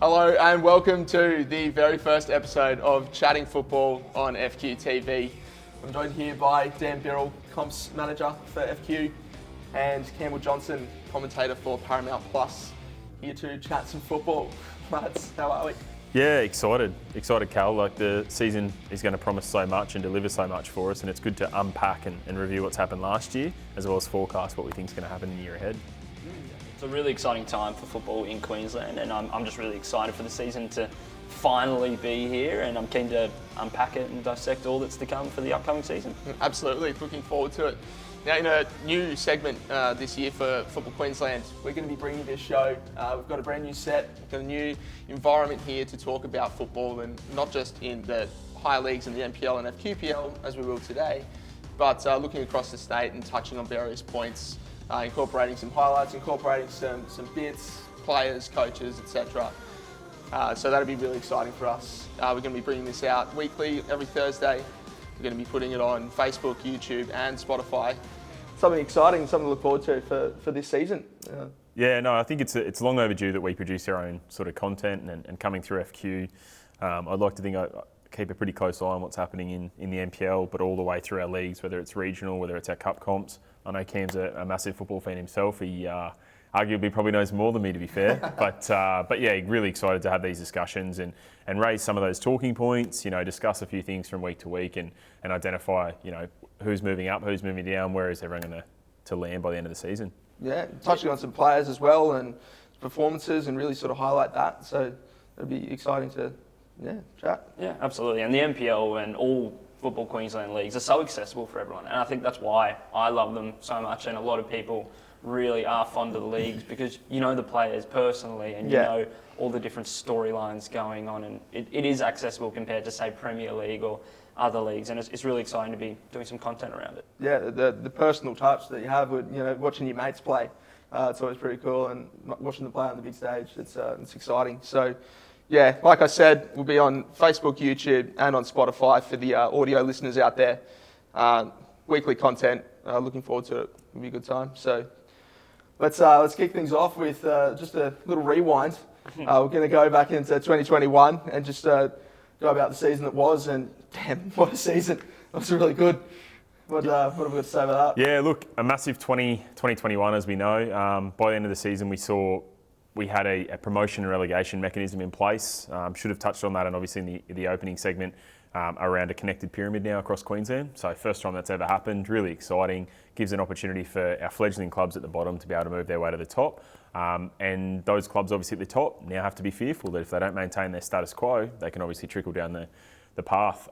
Hello and welcome to the very first episode of Chatting Football on FQ TV. I'm joined here by Dan Birrell, comms manager for FQ, and Campbell Johnson, commentator for Paramount Plus, here to chat some football. Lads, how are we? Yeah, excited, Cal. Like, the season is going to promise so much and deliver so much for us, and it's good to unpack and review what's happened last year, as well as forecast what we think is going to happen in the year ahead. It's a really exciting time for football in Queensland, and I'm just really excited for the season to finally be here, and I'm keen to unpack it and dissect all that's to come for the upcoming season. Absolutely, looking forward to it. Now, in a new segment this year for Football Queensland, we're going to be bringing this show. We've got a brand new set, we've got a new environment here to talk about football, and not just in the higher leagues and the Npl and FQPL as we will today, but looking across the state and touching on various points, incorporating some highlights, incorporating some bits, players, coaches, etc. So that'll be really exciting for us. We're going to be bringing this out weekly, every Thursday. We're going to be putting it on Facebook, YouTube and Spotify. Something exciting, something to look forward to for this season. Yeah, no, I think it's long overdue that we produce our own sort of content and coming through FQ. I'd like to think I keep a pretty close eye on what's happening in the NPL, but all the way through our leagues, whether it's regional, whether it's our cup comps. I know Cam's a massive football fan himself. He arguably probably knows more than me, to be fair. But yeah, really excited to have these discussions and raise some of those talking points, discuss a few things from week to week and identify, who's moving up, who's moving down, where is everyone going to land by the end of the season. Yeah, touching on some players as well and performances and really sort of highlight that. So it'll be exciting to chat. Yeah, absolutely. And the NPL and all Football Queensland leagues are so accessible for everyone, and I think that's why I love them so much, and a lot of people really are fond of the leagues because you know the players personally and you know all the different storylines going on, and it is accessible compared to, say, Premier League or other leagues, and it's really exciting to be doing some content around it. Yeah, the personal touch that you have with watching your mates play, it's always pretty cool, and watching them play on the big stage, it's exciting. So yeah, like I said, we'll be on Facebook, YouTube and on Spotify for the audio listeners out there. Weekly content, looking forward to it. It'll be a good time. So let's kick things off with just a little rewind. We're going to go back into 2021 and just go about the season that was, and damn, what a season. It was really good. What have we got to say about that? Yeah, look, a massive 2021 as we know. By the end of the season we had a promotion and relegation mechanism in place. Should have touched on that, and obviously in the opening segment around a connected pyramid now across Queensland. So first time that's ever happened, really exciting. Gives an opportunity for our fledgling clubs at the bottom to be able to move their way to the top. And those clubs obviously at the top now have to be fearful that if they don't maintain their status quo, they can obviously trickle down the path.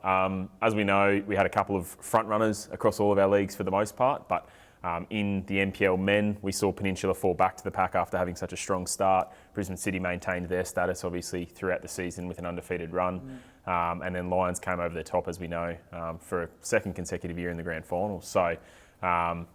As we know, we had a couple of front runners across all of our leagues for the most part, but in the Npl Men, we saw Peninsula fall back to the pack after having such a strong start. Brisbane City maintained their status, obviously, throughout the season with an undefeated run. And then Lions came over the top, as we know, for a second consecutive year in the grand final. So,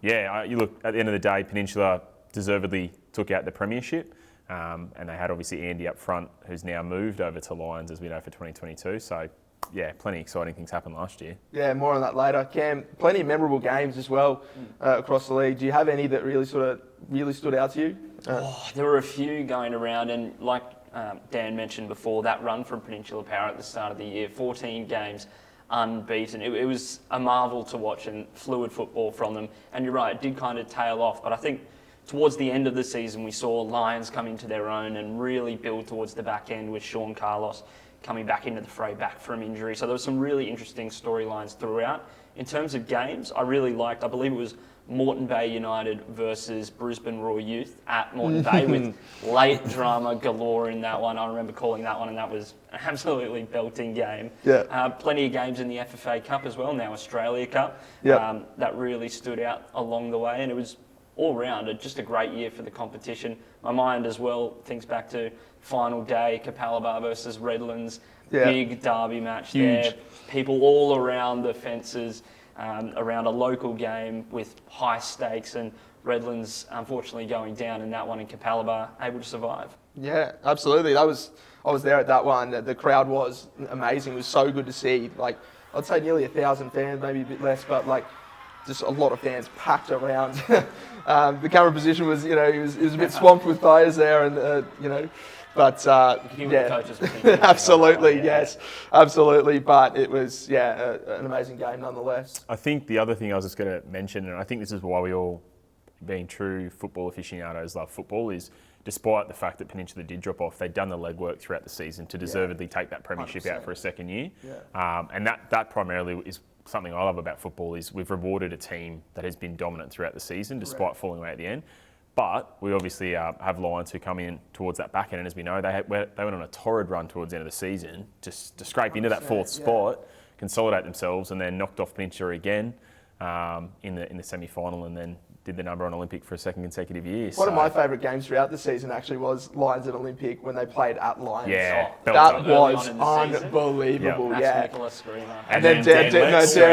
you look, at the end of the day, Peninsula deservedly took out the premiership. And they had, obviously, Andy up front, who's now moved over to Lions, as we know, for 2022. So, yeah, plenty of exciting things happened last year. Yeah, more on that later. Cam, plenty of memorable games as well across the league. Do you have any that really stood out to you? There were a few going around, and like Dan mentioned before, that run from Peninsula Power at the start of the year, 14 games unbeaten. It was a marvel to watch, and fluid football from them. And you're right, it did kind of tail off, but I think towards the end of the season we saw Lions come into their own and really build towards the back end with Sean Carlos coming back into the fray, back from injury. So there were some really interesting storylines throughout. In terms of games, I really liked, I believe it was Moreton Bay United versus Brisbane Royal Youth at Moreton Bay with late drama galore in that one. I remember calling that one, and that was an absolutely belting game. Yeah. Plenty of games in the FFA Cup as well, now Australia Cup. Yep. That really stood out along the way, and it was all round just a great year for the competition. My mind as well thinks back to final day, Kappa versus Redlands, big derby match. Huge. There. People all around the fences, around a local game with high stakes, and Redlands unfortunately going down in that one, and Kappa able to survive. Yeah, absolutely. I was there at that one. The crowd was amazing. It was so good to see. Like, I'd say nearly 1,000 fans, maybe a bit less, but like just a lot of fans packed around. The camera position was, it was a bit swamped with players there, and But The coaches were thinking absolutely, about yes, absolutely. But it was an amazing game nonetheless. I think the other thing I was just going to mention, and I think this is why we all, being true football aficionados, love football, is despite the fact that Peninsula did drop off, they'd done the legwork throughout the season to deservedly take that premiership 100%. out for a second year. Yeah. And that primarily is something I love about football, is we've rewarded a team that has been dominant throughout the season despite falling away at the end. But we obviously have Lions who come in towards that back end, and as we know, they went on a torrid run towards the end of the season just to scrape into that fourth spot, consolidate themselves, and then knocked off Peninsula again in the semi-final, and then did the number on Olympic for a second consecutive year. One of my favourite games throughout the season actually was Lions at Olympic when they played at Lions. Yeah, that Early was on in the season. unbelievable. That's Yeah. Nicholas Screamer. And then Dan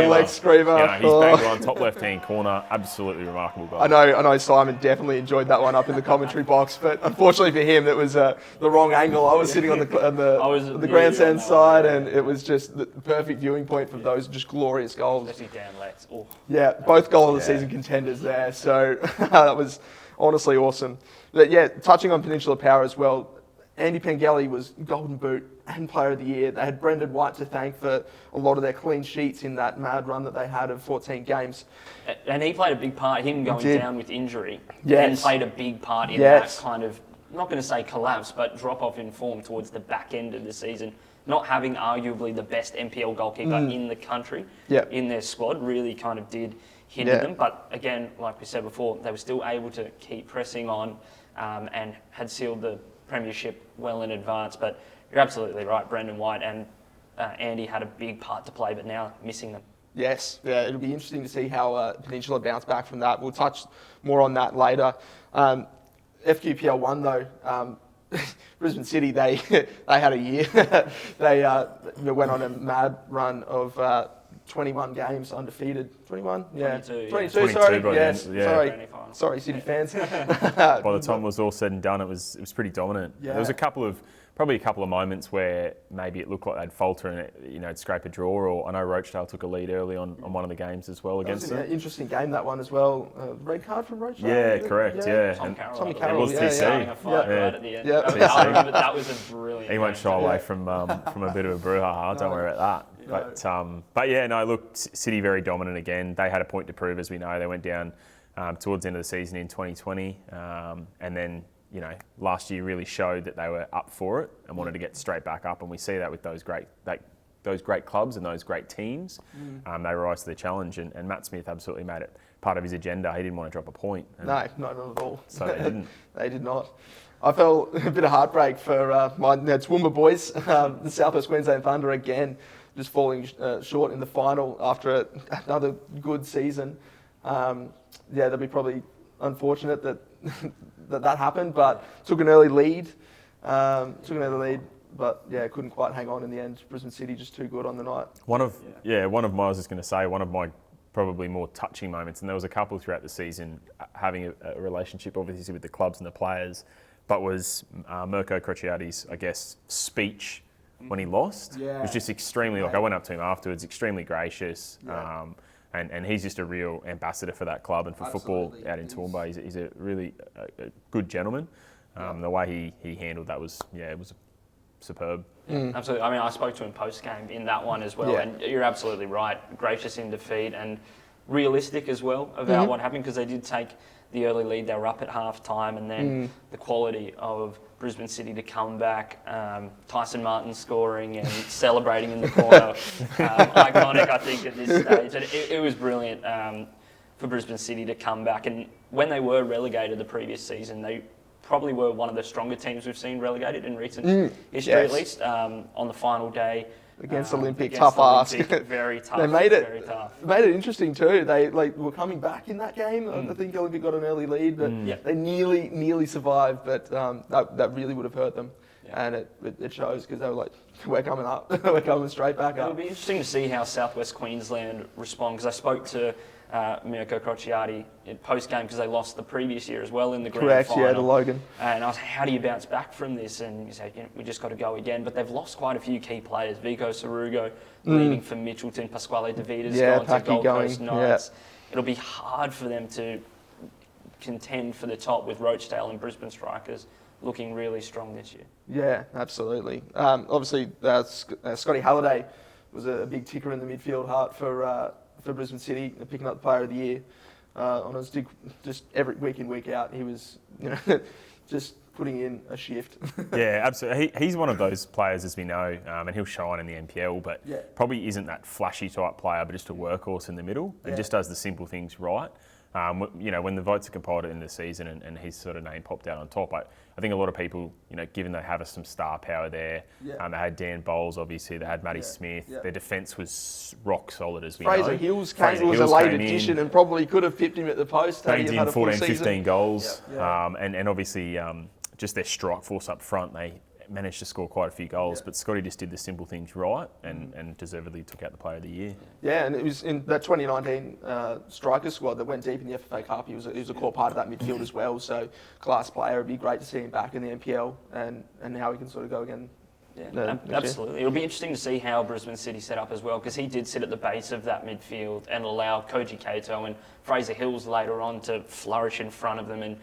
Lex Screamer. He's banged one top left-hand corner. Absolutely remarkable goal. I know Simon definitely enjoyed that one up in the commentary box, but unfortunately for him, it was the wrong angle. I was sitting on the grandstand side, and it was just the perfect viewing point for those just glorious goals. Especially Dan Lex. Oh. Yeah, both goal of the season contenders there. So that was honestly awesome. But yeah, touching on Peninsula Power as well, Andy Pengelly was Golden Boot and Player of the Year. They had Brendan White to thank for a lot of their clean sheets in that mad run that they had of 14 games. And he played a big part, him going down with injury, Yes. and played a big part in that kind of, I'm not going to say collapse, but drop off in form towards the back end of the season. Not having arguably the best NPL goalkeeper in the country in their squad really kind of did hinder them. But again, like we said before, they were still able to keep pressing on and had sealed the premiership well in advance. But you're absolutely right, Brendan White and Andy had a big part to play, but now missing them. Yes, yeah, it'll be interesting to see how Peninsula bounce back from that. We'll touch more on that later. FQPL1 though, Brisbane City, they had a year. They went on a mad run of 21 games undefeated. 21? Yeah. 22, sorry. Yes. Sorry, City fans. By the time it was all said and done, it was pretty dominant. Yeah. There was probably a couple of moments where maybe it looked like they'd falter and it'd scrape a draw. Or I know Rochdale took a lead early on one of the games as well against them. An interesting game, that one as well. Red card from Rochdale. Yeah, correct. Yeah. Tommy It Carroll. was TC. Right at the end. That was a brilliant. He won't shy away from a bit of a brouhaha. Don't worry about that. But yeah, no. Look, City very dominant again. They had a point to prove, as we know. They went down towards the end of the season in 2020, and then last year really showed that they were up for it and wanted to get straight back up. And we see that with those great clubs and those great teams. They rise to the challenge, and Matt Smith absolutely made it part of his agenda. He didn't want to drop a point. No, not at all. So they didn't. They did not. I felt a bit of heartbreak for my Toowoomba boys, the South West Queensland Thunder again, just falling short in the final after another good season. They'll be probably unfortunate that happened, but took an early lead. But yeah, couldn't quite hang on in the end. Brisbane City just too good on the night. One of my probably more touching moments, and there was a couple throughout the season having a relationship obviously with the clubs and the players, but was Mirko Crociati's, I guess, speech when he lost. It was just extremely, I went up to him afterwards, extremely gracious. And he's just a real ambassador for that club and for football out in Toowoomba. He's a really good gentleman. The way he handled that was superb. Absolutely. I mean, I spoke to him post-game in that one as well, and you're absolutely right. Gracious in defeat and realistic as well about what happened, because they did take the early lead. They were up at half-time, and then the quality of Brisbane City to come back, Tyson Martin scoring and celebrating in the corner, iconic, I think, at this stage. And it was brilliant for Brisbane City to come back. And when they were relegated the previous season, they probably were one of the stronger teams we've seen relegated in recent history, at least. On the final day, against Olympic, tough ask. Very tough. They made it. Very tough. Made it interesting too. They were coming back in that game. I think Olympic got an early lead, but they nearly survived. But that really would have hurt them, and it shows, because they were like, "We're coming up. We're coming straight back up." It'll be interesting to see how South West Queensland respond, because I spoke to Mirko Crociati in post-game, because they lost the previous year as well in the grand final. The Logan. And I was like, how do you bounce back from this? And he said, we just got to go again. But they've lost quite a few key players. Vico Sarugo leaving for Mitchelton, Pasquale Davidas going to Gold Coast Knights. It'll be hard for them to contend for the top with Rochdale and Brisbane strikers looking really strong this year. Yeah, absolutely. Obviously, Scotty Halliday was a big ticker in the midfield heart for Brisbane City, picking up the Player of the Year. Just every week in, week out, he was just putting in a shift. Yeah, absolutely. He's one of those players, as we know, and he'll shine in the NPL, but probably isn't that flashy type player, but just a workhorse in the middle and just does the simple things right. When the votes are compiled in the season and his sort of name popped out on top, I think a lot of people, given they have some star power there, they had Dan Bowles, obviously, they had Matty Smith, their defence was rock solid, as we know. Fraser Hills was a late addition and probably could have pipped him at the post. Banged in 14, 15 goals, and obviously just their strike force up front, they managed to score quite a few goals, but Scotty just did the simple things right and deservedly took out the Player of the Year. Yeah, and it was in that 2019 striker squad that went deep in the FFA Cup. He was a core part of that midfield as well. So class player. It'd be great to see him back in the NPL and how he can sort of go again. Yeah, absolutely. It'll be interesting to see how Brisbane City set up as well, because he did sit at the base of that midfield and allow Koji Kato and Fraser Hills later on to flourish in front of them. And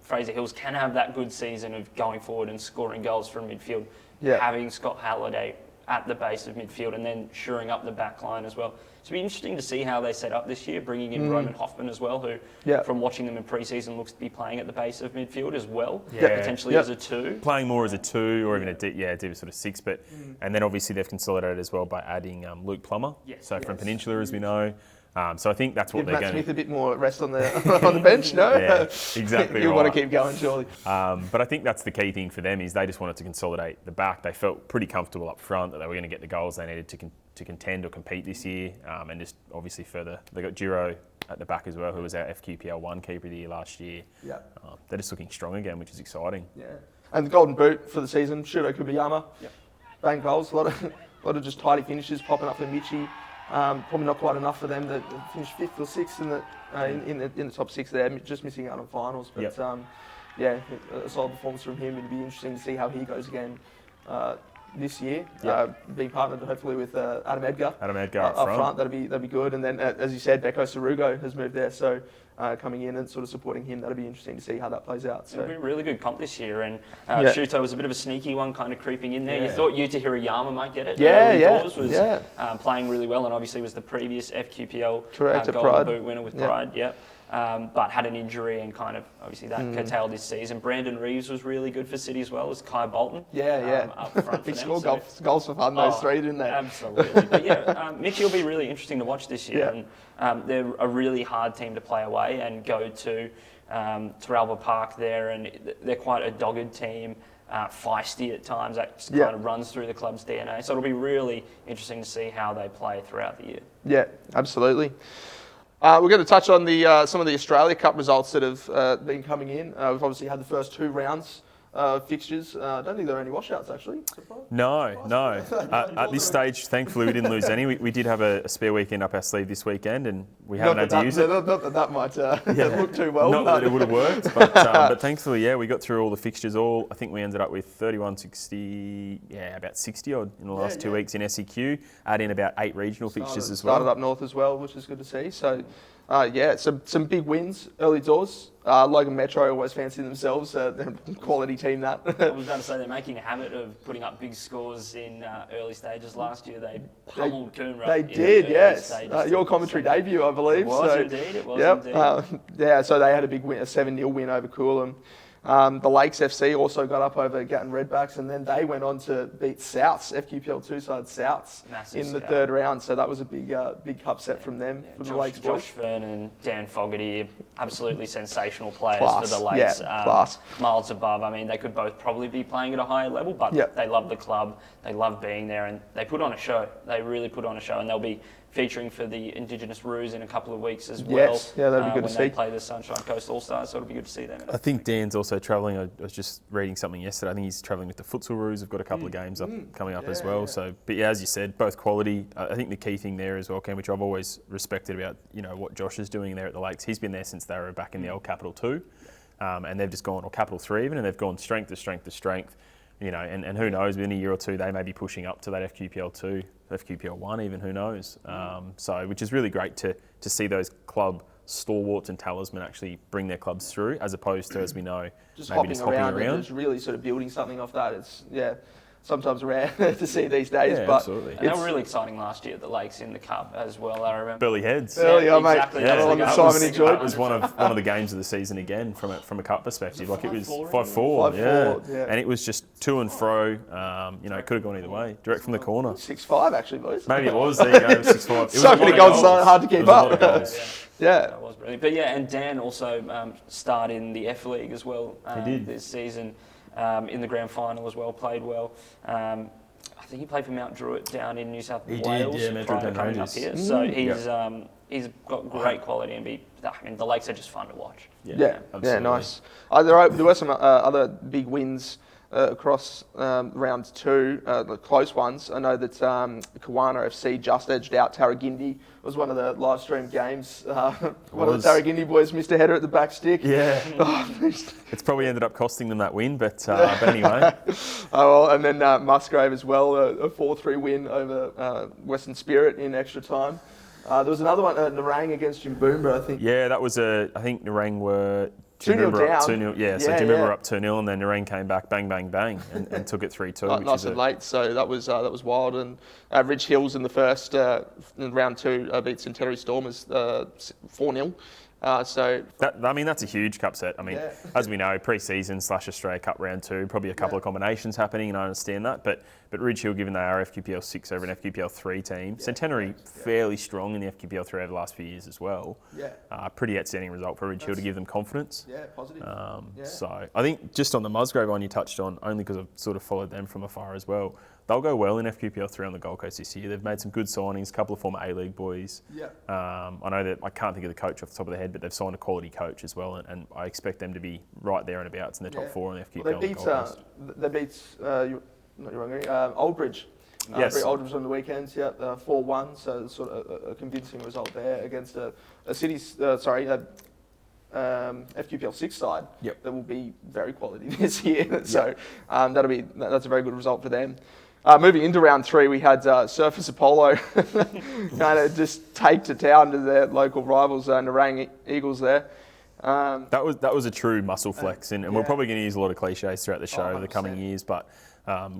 Fraser Hills can have that good season of going forward and scoring goals from midfield, having Scott Halliday at the base of midfield and then shoring up the back line as well. So it'll be interesting to see how they set up this year, bringing in Roman Hoffman as well, who, from watching them in pre-season, looks to be playing at the base of midfield as well, potentially as a 2. Playing more as a 2 or even a deep sort of 6. But and then obviously they've consolidated as well by adding Luke Plummer, from Peninsula, as we know. So I think that's what they're going to... Matt Smith a bit more rest on the bench, no? Yeah, exactly. You'll want to keep going, surely. But I think that's the key thing for them is they just wanted to consolidate the back. They felt pretty comfortable up front that they were going to get the goals they needed to contend or compete this year, and just obviously further. They got Giro at the back as well, who was our FQPL 1 keeper of the year last year. Yeah. They're just looking strong again, which is exciting. Yeah. And the golden boot for the season, Shuto Kubayama. Yep. Bang goals, a lot of just tidy finishes popping up for Michi. Probably not quite enough for them to finish 5th or 6th in the top 6 there, just missing out on finals. But a solid performance from him. It'd be interesting to see how he goes again this year. Being partnered hopefully with Adam Edgar. Up front. That'd be good. And then as you said, Beko Sarugo has moved there, so coming in and sort of supporting him, that'll be interesting to see how that plays out. So it'll be a really good comp this year, and Shuto was a bit of a sneaky one, kind of creeping in there. You thought Yuta Hirayama might get it. Was playing really well, and obviously was the previous FQPL Golden Boot winner with Pride. But had an injury and kind of obviously that curtailed this season. Brandon Reeves was really good for City as well as Kai Bolton. Up front They scored goals for fun, those three, didn't they? Absolutely. But Mitchell will be really interesting to watch this year. And they're a really hard team to play away and go to Teralba Park there, and they're quite a dogged team. Feisty at times, that just kind of runs through the club's DNA. So it'll be really interesting to see how they play throughout the year. Yeah, absolutely. We're going to touch on some of the Australia Cup results that have been coming in. We've obviously had the first 2 rounds fixtures. I don't think there are any washouts, actually. No. At this stage, thankfully, we didn't lose any. We did have a spare weekend up our sleeve this weekend, and we haven't had to use it. Not that might look too well. Not that it would have worked, but thankfully, we got through all the fixtures. I think we ended up with 31, 60, about 60 odd in the last 2 weeks in SEQ. Add in about 8 regional fixtures as well. Started up north as well, which is good to see. So, some big wins early doors. Logan Metro always fancy themselves. They're a quality team, that. I was going to say they're making a habit of putting up big scores in early stages. Last year they pummeled Coomera. They did, yes. Your commentary debut, I believe. It was indeed. So they had a big win, a 7-0 win over Coolum. The Lakes FC also got up over Gatton Redbacks, and then they went on to beat Souths, FQPL 2 side Souths, in the 3rd round. So that was a big upset from them, from the Lakes boys. Josh Fern and Dan Fogarty, absolutely sensational players for the Lakes. Class. Miles above. I mean, they could both probably be playing at a higher level, but they love the club, they love being there, and they put on a show. They really put on a show, and they'll be featuring for the Indigenous Roos in a couple of weeks as well. Yes, that'd be good to see. When they play the Sunshine Coast All-Stars, so it'll be good to see them. I think Dan's also travelling. I was just reading something yesterday. I think he's travelling with the Futsal Roos. We've got a couple of games coming up as well. So, but as you said, both quality. I think the key thing there as well, Cam, which I've always respected about what Josh is doing there at the Lakes. He's been there since they were back in the old Capital 2, and they've just gone, or Capital 3 even, and they've gone strength to strength to strength. And who knows, within a year or two, they may be pushing up to that FQPL 2, FQPL 1 even, who knows. So, which is really great to see those club stalwarts and talisman actually bring their clubs through, as opposed to, as we know, just maybe hopping around and just really sort of building something off that. It's sometimes rare to see these days. Yeah, but absolutely. And they were really exciting last year at the Lakes in the Cup as well, I remember. Burley Heads. Burley, exactly. mate. Yeah, on the Simon enjoyed. That was one of the games of the season again from a cup perspective. Like it was 5-4, 5-4, yeah. And it was just to and fro. It could have gone either way, direct from the corner. 6-5 actually, boys. Maybe it was. There you go, 6-5. So many goals, so hard to keep up. Yeah. That was brilliant. But yeah, and Dan also starred in the F League as well this season in the grand final as well. Played well. I think he played for Mount Druitt down in New South Wales prior to coming up here. So he's got great quality and the Lakes are just fun to watch. Yeah, nice. There were some other big wins across round 2, the close ones. I know that Kawana FC just edged out Tarragindi. It was one of the live stream games. One of the Tarragindi boys missed a header at the back stick. Yeah. It's probably ended up costing them that win, but anyway. And then Musgrave as well, a 4-3 win over Western Spirit in extra time. There was another one, Narang against Jimboomba, I think. Yeah, that was I think Narang were 2-0 down. 2-0, yeah, so Jimboomba were up 2-0 and then Narang came back bang, bang, bang and took it 3-2. Nice and late, so that was wild. And Ridge Hills in the first, in round 2, beat Centenary Stormers 4-0. That's a huge cup set. I mean, as we know, pre-season / Australia Cup round 2, probably a couple of combinations happening, and I understand that. But Ridge Hill, given they are FQPL 6 over an FQPL 3 team, Centenary fairly strong in the FQPL 3 over the last few years as well. Pretty outstanding result for Ridge Hill to give them confidence. Yeah, positive. So I think just on the Musgrave one you touched on, only because I've sort of followed them from afar as well. They'll go well in FQPL 3 on the Gold Coast this year. They've made some good signings, a couple of former A-League boys. I know that I can't think of the coach off the top of the head, but they've signed a quality coach as well, and I expect them to be right there and abouts in the top 4 in the FQPL. Well, they beat Oldbridge. Oldbridge on the weekends, 4-1, so sort of a convincing result there against a FQPL 6 side that will be very quality this year. So that's a very good result for them. Moving into round 3, we had Surfers Apollo kind of just take to town to their local rivals, Narang Eagles there. That was a true muscle flex, and we're probably going to use a lot of cliches throughout the show over the coming years, but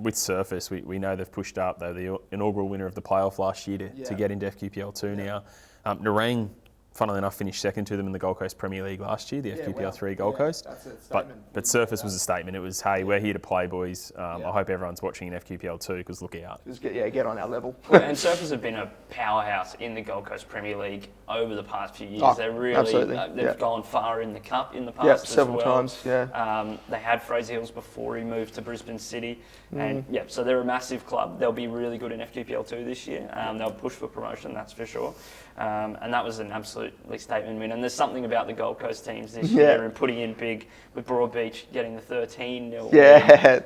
with Surface, we know they've pushed up. They were the inaugural winner of the playoff last year to get into FQPL 2 now. Narang, funnily enough, finished second to them in the Gold Coast Premier League last year, the FQPL 3 Gold Coast. That's a statement. But Surface was a statement. It was, hey, we're here to play, boys. I hope everyone's watching in FQPL 2 because look out. Just get on our level. And Surface have been a powerhouse in the Gold Coast Premier League over the past few years. They're really they've gone far in the Cup in the past several as well. times. They had Fraser Hills before he moved to Brisbane City, and so they're a massive club. They'll be really good in FQPL 2 this year. They'll push for promotion, that's for sure. And that was an absolutely statement win. And there's something about the Gold Coast teams this year and putting in big with Broadbeach getting the 13-0 win.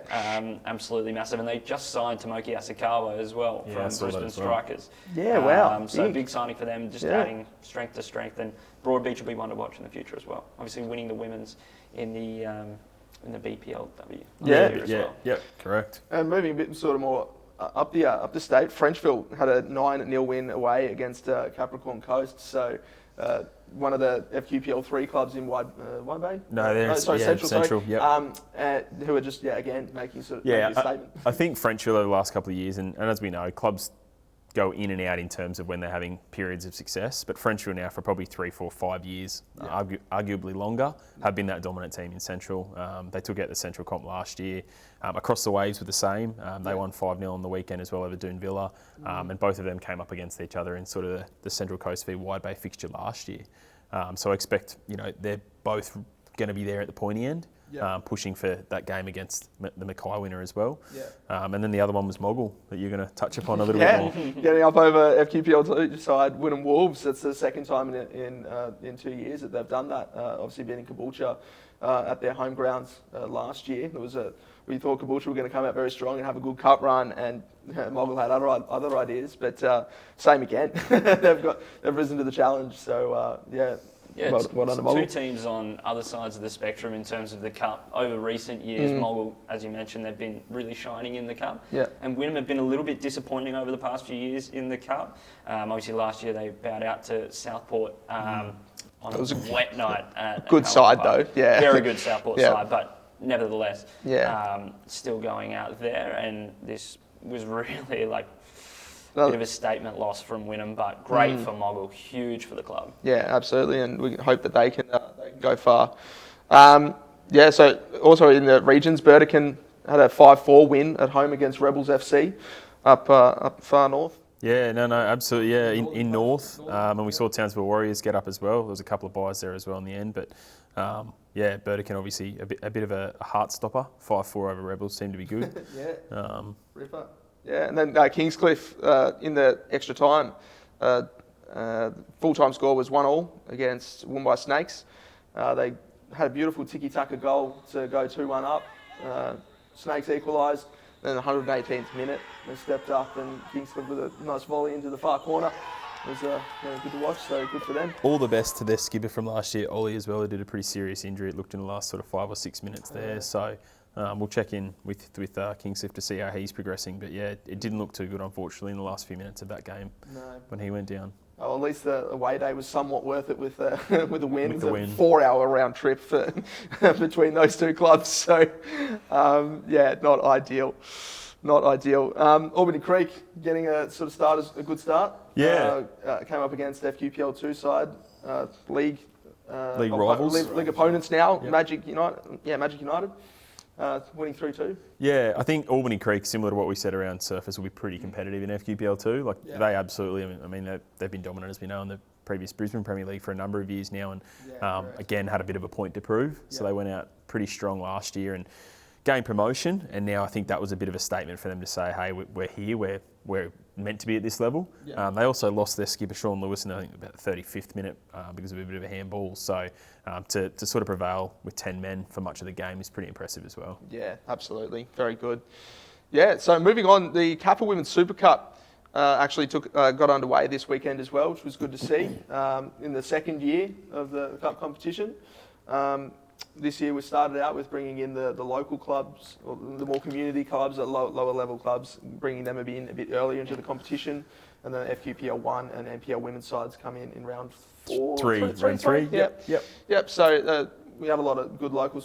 Absolutely massive. And they just signed Tomoki Asakawa as well from Brisbane Strikers. So big signing for them, just adding strength to strength. And Broadbeach will be one to watch in the future as well. Obviously winning the women's in the BPLW. Correct. And moving a bit sort of more up the state, Frenchville had a 9-0 win away against Capricorn Coast. So one of the FQPL 3 clubs in Wide Bay. Central. Who are just again making sort of a statement. I think Frenchville over the last couple of years, and as we know, clubs go in and out in terms of when they're having periods of success, but Frenchville now for probably 3, 4, 5 years, arguably longer, have been that dominant team in Central. They took out the Central comp last year. Across the Waves were the same. They won 5-0 on the weekend as well over Doon Villa, and both of them came up against each other in sort of the Central Coast v Wide Bay fixture last year. So I expect they're both going to be there at the pointy end. Pushing for that game against the Mackay winner as well. And then the other one was Moggle that you're going to touch upon a little bit more. Getting up over FQPL 2 side, Wynnum Wolves. That's the second time in 2 years that they've done that. Obviously beating Caboolture at their home grounds last year. We thought Caboolture were going to come out very strong and have a good cup run, and Moggle had other ideas, but same again. They've risen to the challenge. So two teams on other sides of the spectrum in terms of the Cup. Over recent years, Moggle, as you mentioned, they've been really shining in the Cup. And Wynnum have been a little bit disappointing over the past few years in the Cup. Obviously, last year they bowed out to Southport on a wet night. Good side though, yeah. Very good Southport Yeah. side, but nevertheless, Yeah. still going out there, and this was really like a bit of a statement loss from Wynnum, but great for Moggle, huge for the club. Yeah, absolutely, and we hope that they can go far. So also in the regions, Burdekin had a 5-4 win at home against Rebels FC up far north. Yeah, no, absolutely. Yeah, in North, and we saw Townsville Warriors get up as well. There was a couple of buys there as well in the end, but Burdekin obviously a bit of a heart stopper. 5-4 over Rebels seemed to be good. Yeah, Ripper. Yeah, and then Kingscliff in the extra time, full-time score was 1-1 against Woombye Snakes. They had a beautiful tiki-taka goal to go 2-1 up. Snakes equalised. Then the 118th minute, they stepped up and Kingscliff with a nice volley into the far corner. It was good to watch, so good for them. All the best to their skipper from last year, Ollie, as well. He did a pretty serious injury. It looked in the last sort of 5 or 6 minutes there. So we'll check in with Kingscliff to see how he's progressing. But yeah, it didn't look too good, unfortunately, in the last few minutes of that game when he went down. Oh, at least the away day was somewhat worth it with the win. With the win. A 4-hour round trip between those two clubs. So, not ideal. Not ideal. Albany Creek getting a sort of start as a good start. Yeah. Came up against FQ 2 side, league rivals. League opponents now. Yep. Magic United. Winning 3-2. Yeah, I think Albany Creek, similar to what we said around Surfers, will be pretty competitive in FQPL too. They absolutely, I mean, they've been dominant, as we know, in the previous Brisbane Premier League for a number of years now, and again had a bit of a point to prove. So they went out pretty strong last year and gained promotion, and now I think that was a bit of a statement for them to say, hey, we're here, we're meant to be at this level. They also lost their skipper Sean Lewis in I think about the 35th minute because of a bit of a handball. So to sort of prevail with 10 men for much of the game is pretty impressive as well. Yeah, absolutely, very good. Yeah, so moving on, the Kappa Women's Super Cup actually got underway this weekend as well, which was good to see. In the second year of the cup competition. This year we started out with bringing in the local clubs, or the more community clubs, lower level clubs, bringing them a bit earlier into the competition, and then FQPL 1 and NPL women's sides come in round 4. Round three. Yep. So we have a lot of good local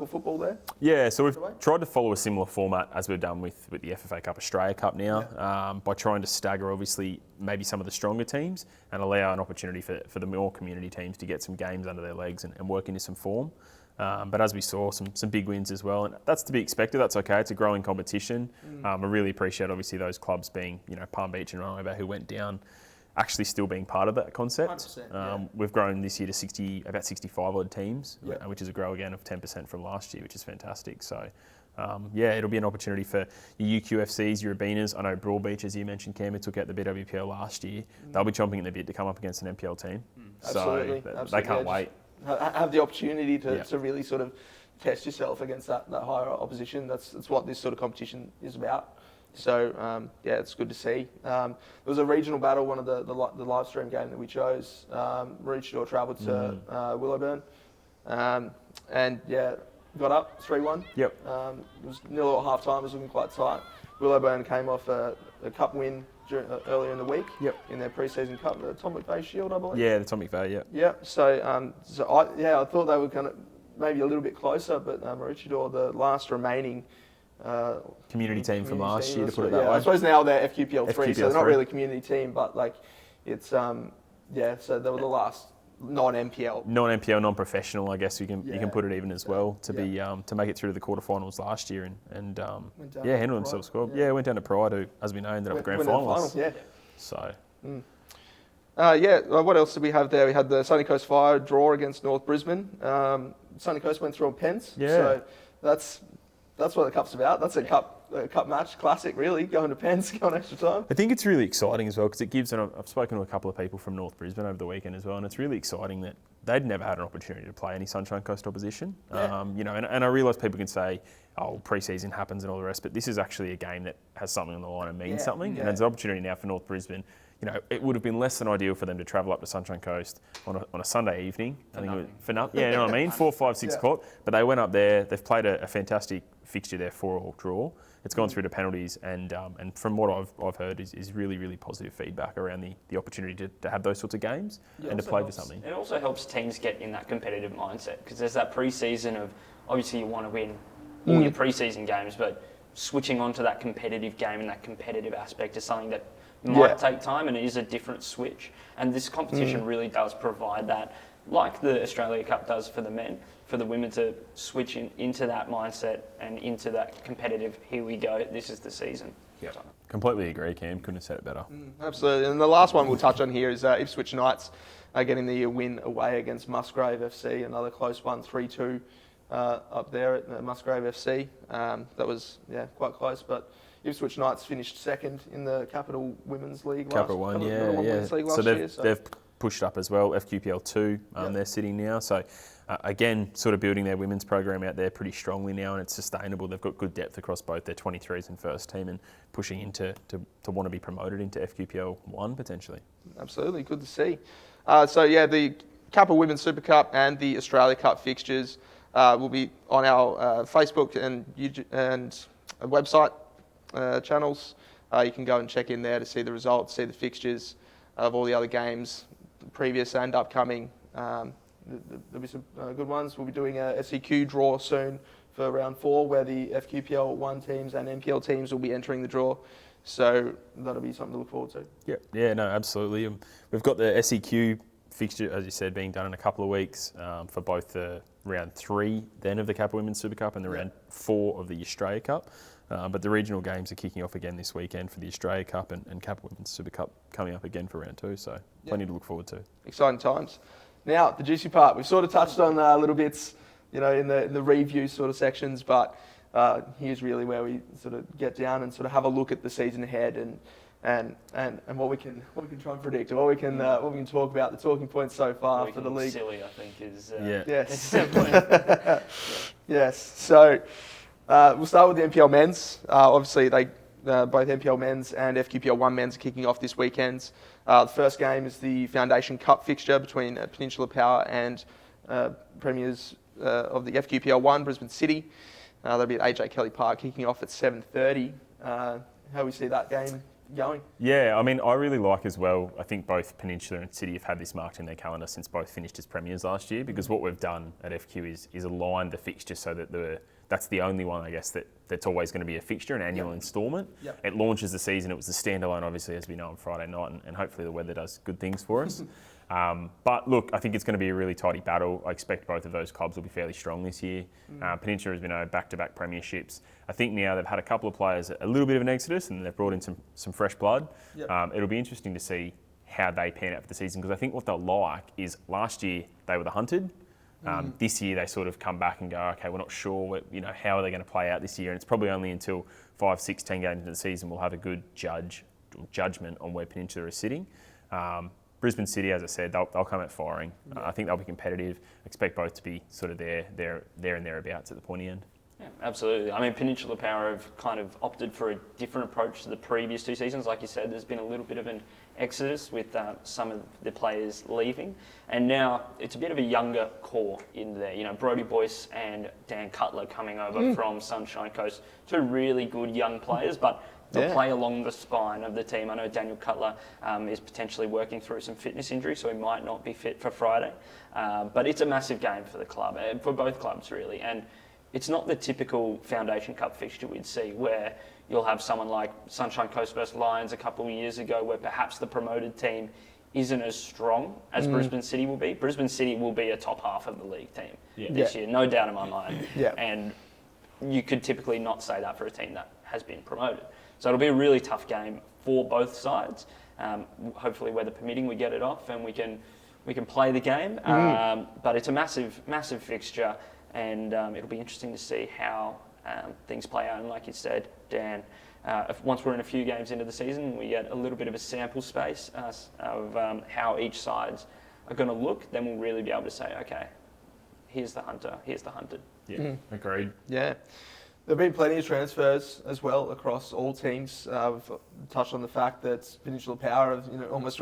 football there. Yeah, so we've tried to follow a similar format as we've done with the FFA Cup Australia Cup now, by trying to stagger obviously maybe some of the stronger teams and allow an opportunity for the more community teams to get some games under their legs and work into some form. But as we saw, some big wins as well, and that's to be expected. That's okay. It's a growing competition. I really appreciate obviously those clubs being, Palm Beach and Rangiora who went down, actually still being part of that concept. We've grown this year to about 65 odd teams, which is a grow again of 10% from last year, which is fantastic. So it'll be an opportunity for your UQFCs, your Abenas. I know Broadbeach, as you mentioned, Cam, took out the BWPL last year. They'll be chomping at the bit to come up against an NPL team. Absolutely. So they can't wait. Have the opportunity to really sort of test yourself against that higher opposition. That's what this sort of competition is about. So it's good to see. There was a regional battle, one of the live stream game that we chose. Maroochydore travelled to Willowburn, and got up 3-1. Yep. It was nil at half time. It was looking quite tight. Willowburn came off a cup win earlier in the week. In their pre-season cup, the Tom McVeigh Shield, I believe. Yeah, the Tom McVeigh. Yeah. Yeah. So I thought they were kind of maybe a little bit closer, but Maroochydore, the last remaining community team from last year, to put it that way. I suppose now they're FQPL 3, so they're not 3. really a community team, but it's so they were the last non-NPL, non-professional, I guess you can put it even as well, to be to make it through to the quarterfinals last year and handle themselves well. Yeah, went down to Pride, who, as we know, ended up at grand finals. So. What else did we have there? We had the Sunny Coast Fire draw against North Brisbane. Sunny Coast went through on pens. Yeah. So that's what the cup's about. That's a cup match classic, really, going to pens, going extra time. I think it's really exciting as well because it gives, and I've spoken to a couple of people from North Brisbane over the weekend as well, and it's really exciting that they'd never had an opportunity to play any Sunshine Coast opposition. And I realise people can say, pre-season happens and all the rest, but this is actually a game that has something on the line and means something, and there's an opportunity now for North Brisbane. It would have been less than ideal for them to travel up to Sunshine Coast on a Sunday evening. For nothing. Yeah, you know what I mean? 4, 5, 6 o'clock. But they went up there. They've played a fantastic fixture there, 4-4 draw. It's gone through to penalties, and from what I've heard is really, really positive feedback around the opportunity to have those sorts of games and to play for something. It also helps teams get in that competitive mindset, because there's that pre-season of, obviously you want to win all your pre-season games, but switching on to that competitive game and that competitive aspect is something that might take time, and it is a different switch. And this competition really does provide that, like the Australia Cup does for the men, for the women to switch into that mindset and into that competitive, here we go, this is the season. Yeah, completely agree, Cam. Couldn't have said it better. Absolutely. And the last one we'll touch on here is Ipswich Knights getting the win away against Musgrave FC, another close one, 3-2 up there at Musgrave FC. That was quite close, but Ipswich Knights finished second in the Capital Women's League Capital One, so they've pushed up as well. FQPL 2, they're sitting now. So again, sort of building their women's program out there pretty strongly now, and it's sustainable. They've got good depth across both their 23s and first team, and pushing into to want to be promoted into FQPL 1 potentially. Absolutely, good to see. The Kappa Women's Super Cup and the Australia Cup fixtures will be on our Facebook and YouTube and website channels. You can go and check in there to see the results, see the fixtures of all the other games, previous and upcoming. There'll be some good ones. We'll be doing a SEQ draw soon for round 4, where the FQPL 1 teams and NPL teams will be entering the draw. So that'll be something to look forward to. Yeah, no, absolutely. We've got the SEQ fixture, as you said, being done in a couple of weeks for both the round 3 then of the Kappa Women's Super Cup and the round 4 of the Australia Cup. But the regional games are kicking off again this weekend for the Australia Cup, and Kappa Women's Super Cup coming up again for round 2. So plenty to look forward to. Exciting times. Now, the juicy part. We've sort of touched on little bits, in the review sort of sections, but here's really where we sort of get down and sort of have a look at the season ahead and what we can try and predict, and what we can talk about, the talking points so far for the league. Silly, I think, is yes. Yes. So we'll start with the NPL Men's. Obviously, both NPL Men's and FQPL 1 Men's are kicking off this weekend. The first game is the Foundation Cup fixture between Peninsula Power and premiers of the FQPL 1, Brisbane City. That'll be at AJ Kelly Park, kicking off at 7:30. How we see that game going? Yeah, I mean, I really like as well. I think both Peninsula and City have had this marked in their calendar since both finished as premiers last year, because what we've done at FQ is aligned the fixture so that that's the only one, I guess, that's always going to be a fixture, an annual instalment. It launches the season. It was the standalone, obviously, as we know, on Friday night, and hopefully the weather does good things for us. But look, I think it's going to be a really tidy battle. I expect both of those clubs will be fairly strong this year. Peninsula has been back-to-back premierships. I think now they've had a couple of players, a little bit of an exodus, and they've brought in some fresh blood. It'll be interesting to see how they pan out for the season, because I think what they'll like is last year they were the hunted. This year they sort of come back and go, okay, we're not sure, how are they going to play out this year? And it's probably only until 5, 6, 10 games into the season we'll have a good judgment on where Peninsula is sitting. Brisbane City, as I said, they'll come out firing. I think they'll be competitive. I expect both to be sort of there and thereabouts at the pointy end. Yeah, absolutely. I mean, Peninsula Power have kind of opted for a different approach to the previous 2 seasons. Like you said, there's been a little bit of an exodus with some of the players leaving, and now it's a bit of a younger core in there. Brodie Boyce and Dan Cutler coming over from Sunshine Coast, 2 really good young players, but they'll play along the spine of the team. I know Daniel Cutler is potentially working through some fitness injury, so he might not be fit for Friday. But it's a massive game for the club, for both clubs really. And it's not the typical Foundation Cup fixture we'd see, where you'll have someone like Sunshine Coast versus Lions a couple of years ago, where perhaps the promoted team isn't as strong as Brisbane City will be. Brisbane City will be a top half of the league team this year, no doubt in my mind. And you could typically not say that for a team that has been promoted. So it'll be a really tough game for both sides. Hopefully, weather permitting, we get it off and we can play the game. But it's a massive, massive fixture, and it'll be interesting to see how things play out. And like you said, Dan, once we're in a few games into the season, we get a little bit of a sample space of how each sides are going to look. Then we'll really be able to say, okay, here's the hunter, here's the hunted. Yeah, agreed. Yeah. There have been plenty of transfers as well across all teams. We've touched on the fact that Peninsula Power have almost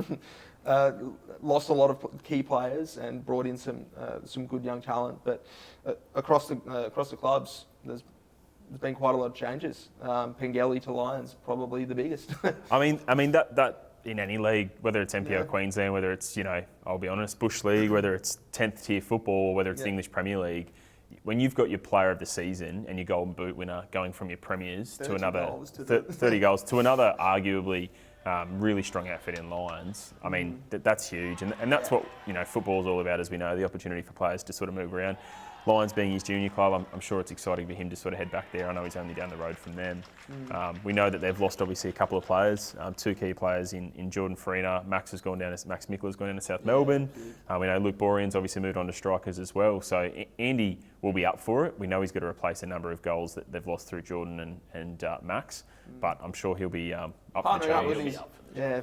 lost a lot of key players and brought in some good young talent. But across the clubs, there's there's been quite a lot of changes. Pengelly to Lions, probably the biggest. I mean that in any league, whether it's NPL Yeah. Queensland, whether it's, I'll be honest, Bush League, whether it's 10th tier football, or whether it's the English Premier League, when you've got your player of the season and your Golden Boot winner going from your premiers to another 30 goals to another arguably really strong outfit in Lions, I mean, that's huge. And that's what, football is all about, as we know, the opportunity for players to sort of move around. Lions being his junior club, I'm sure it's exciting for him to sort of head back there. I know he's only down the road from them. We know that they've lost obviously a couple of players, 2 key players in Jordan Farina. Max Mickler's gone down to South Melbourne. We know Luke Borean's obviously moved on to strikers as well. So Andy will be up for it. We know he's got to replace a number of goals that they've lost through Jordan and Max, but I'm sure he'll be up for the challenge.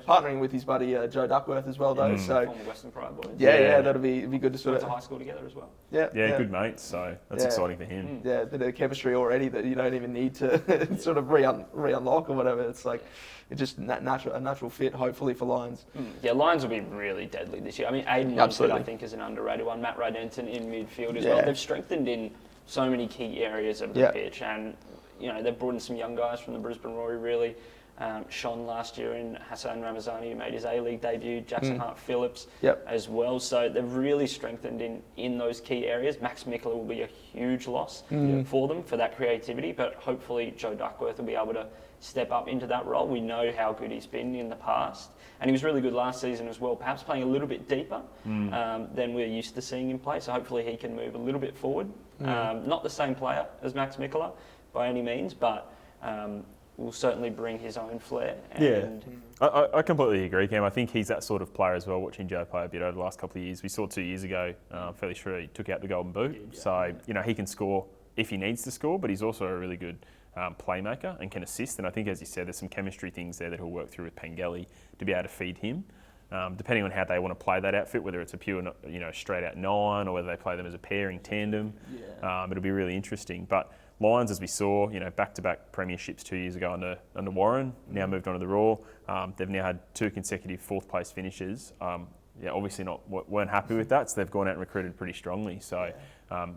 Partnering with his buddy Joe Duckworth as well, though. So Former Western Pride boys. Yeah, that'll be good to sort Went of to high school together as well. Yeah, good mates. So that's exciting for him. Yeah, a bit of chemistry already that you don't even need to sort of re-unlock or whatever. It's like it's just a natural fit, hopefully, for Lions. Yeah, Lions will be really deadly this year. I mean, Aiden Munford, I think, is an underrated one. Matt Rydenton in midfield as well. They've strengthened in so many key areas of the pitch, and they've brought in some young guys from the Brisbane Rory, really. Shone last year in Hassan Ramazani, who made his A-League debut, Jackson Hart-Phillips as well. So they've really strengthened in those key areas. Max Mickler will be a huge loss for them for that creativity, but hopefully Joe Duckworth will be able to step up into that role. We know how good he's been in the past, and he was really good last season as well, perhaps playing a little bit deeper than we're used to seeing him play. So hopefully he can move a little bit forward. Not the same player as Max Mickler by any means, but will certainly bring his own flair. And I completely agree, Cam. I think he's that sort of player as well, watching Joe play a bit over the last couple of years. We saw 2 years ago, fairly sure he took out the Golden Boot. So, he can score if he needs to score, but he's also a really good playmaker and can assist. And I think, as you said, there's some chemistry things there that he'll work through with Pengelly to be able to feed him. Depending on how they want to play that outfit, whether it's a pure, straight out 9 or whether they play them as a pairing tandem, it'll be really interesting. But Lions, as we saw, back-to-back premierships 2 years ago under Warren, now moved on to the Raw. They've now had 2 consecutive 4th place finishes. Obviously weren't happy with that, so they've gone out and recruited pretty strongly. So,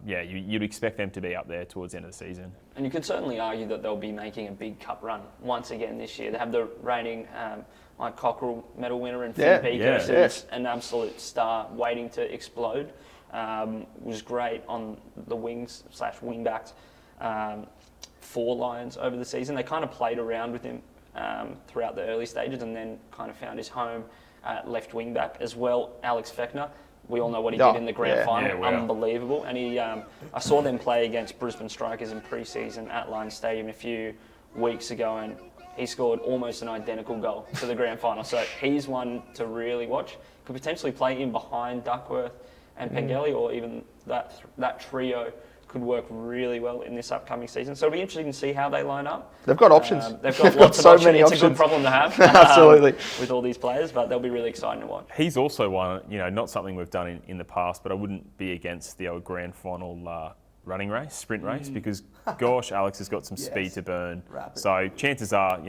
you'd expect them to be up there towards the end of the season. And you could certainly argue that they'll be making a big cup run once again this year. They have the reigning Mike Cockerell medal winner in Finn Peacock, who's an absolute star waiting to explode. Was great on the wings/wing backs for Lions over the season. They kind of played around with him throughout the early stages and then kind of found his home at left wing back as well. Alex Fechner, we all know what he did in the grand final, unbelievable. And I saw them play against Brisbane Strikers in pre-season at Lions Stadium a few weeks ago, and he scored almost an identical goal to the grand final. So he's one to really watch. Could potentially play in behind Duckworth and Pengelly, or even that trio could work really well in this upcoming season. So it'll be interesting to see how they line up. They've got options. They've got lots of options. Many it's options. a good problem to have. Absolutely. With all these players, but they'll be really exciting to watch. He's also one, not something we've done in the past, but I wouldn't be against the old grand final running race, sprint race, because gosh, Alex has got some speed to burn. Rapid. So chances are,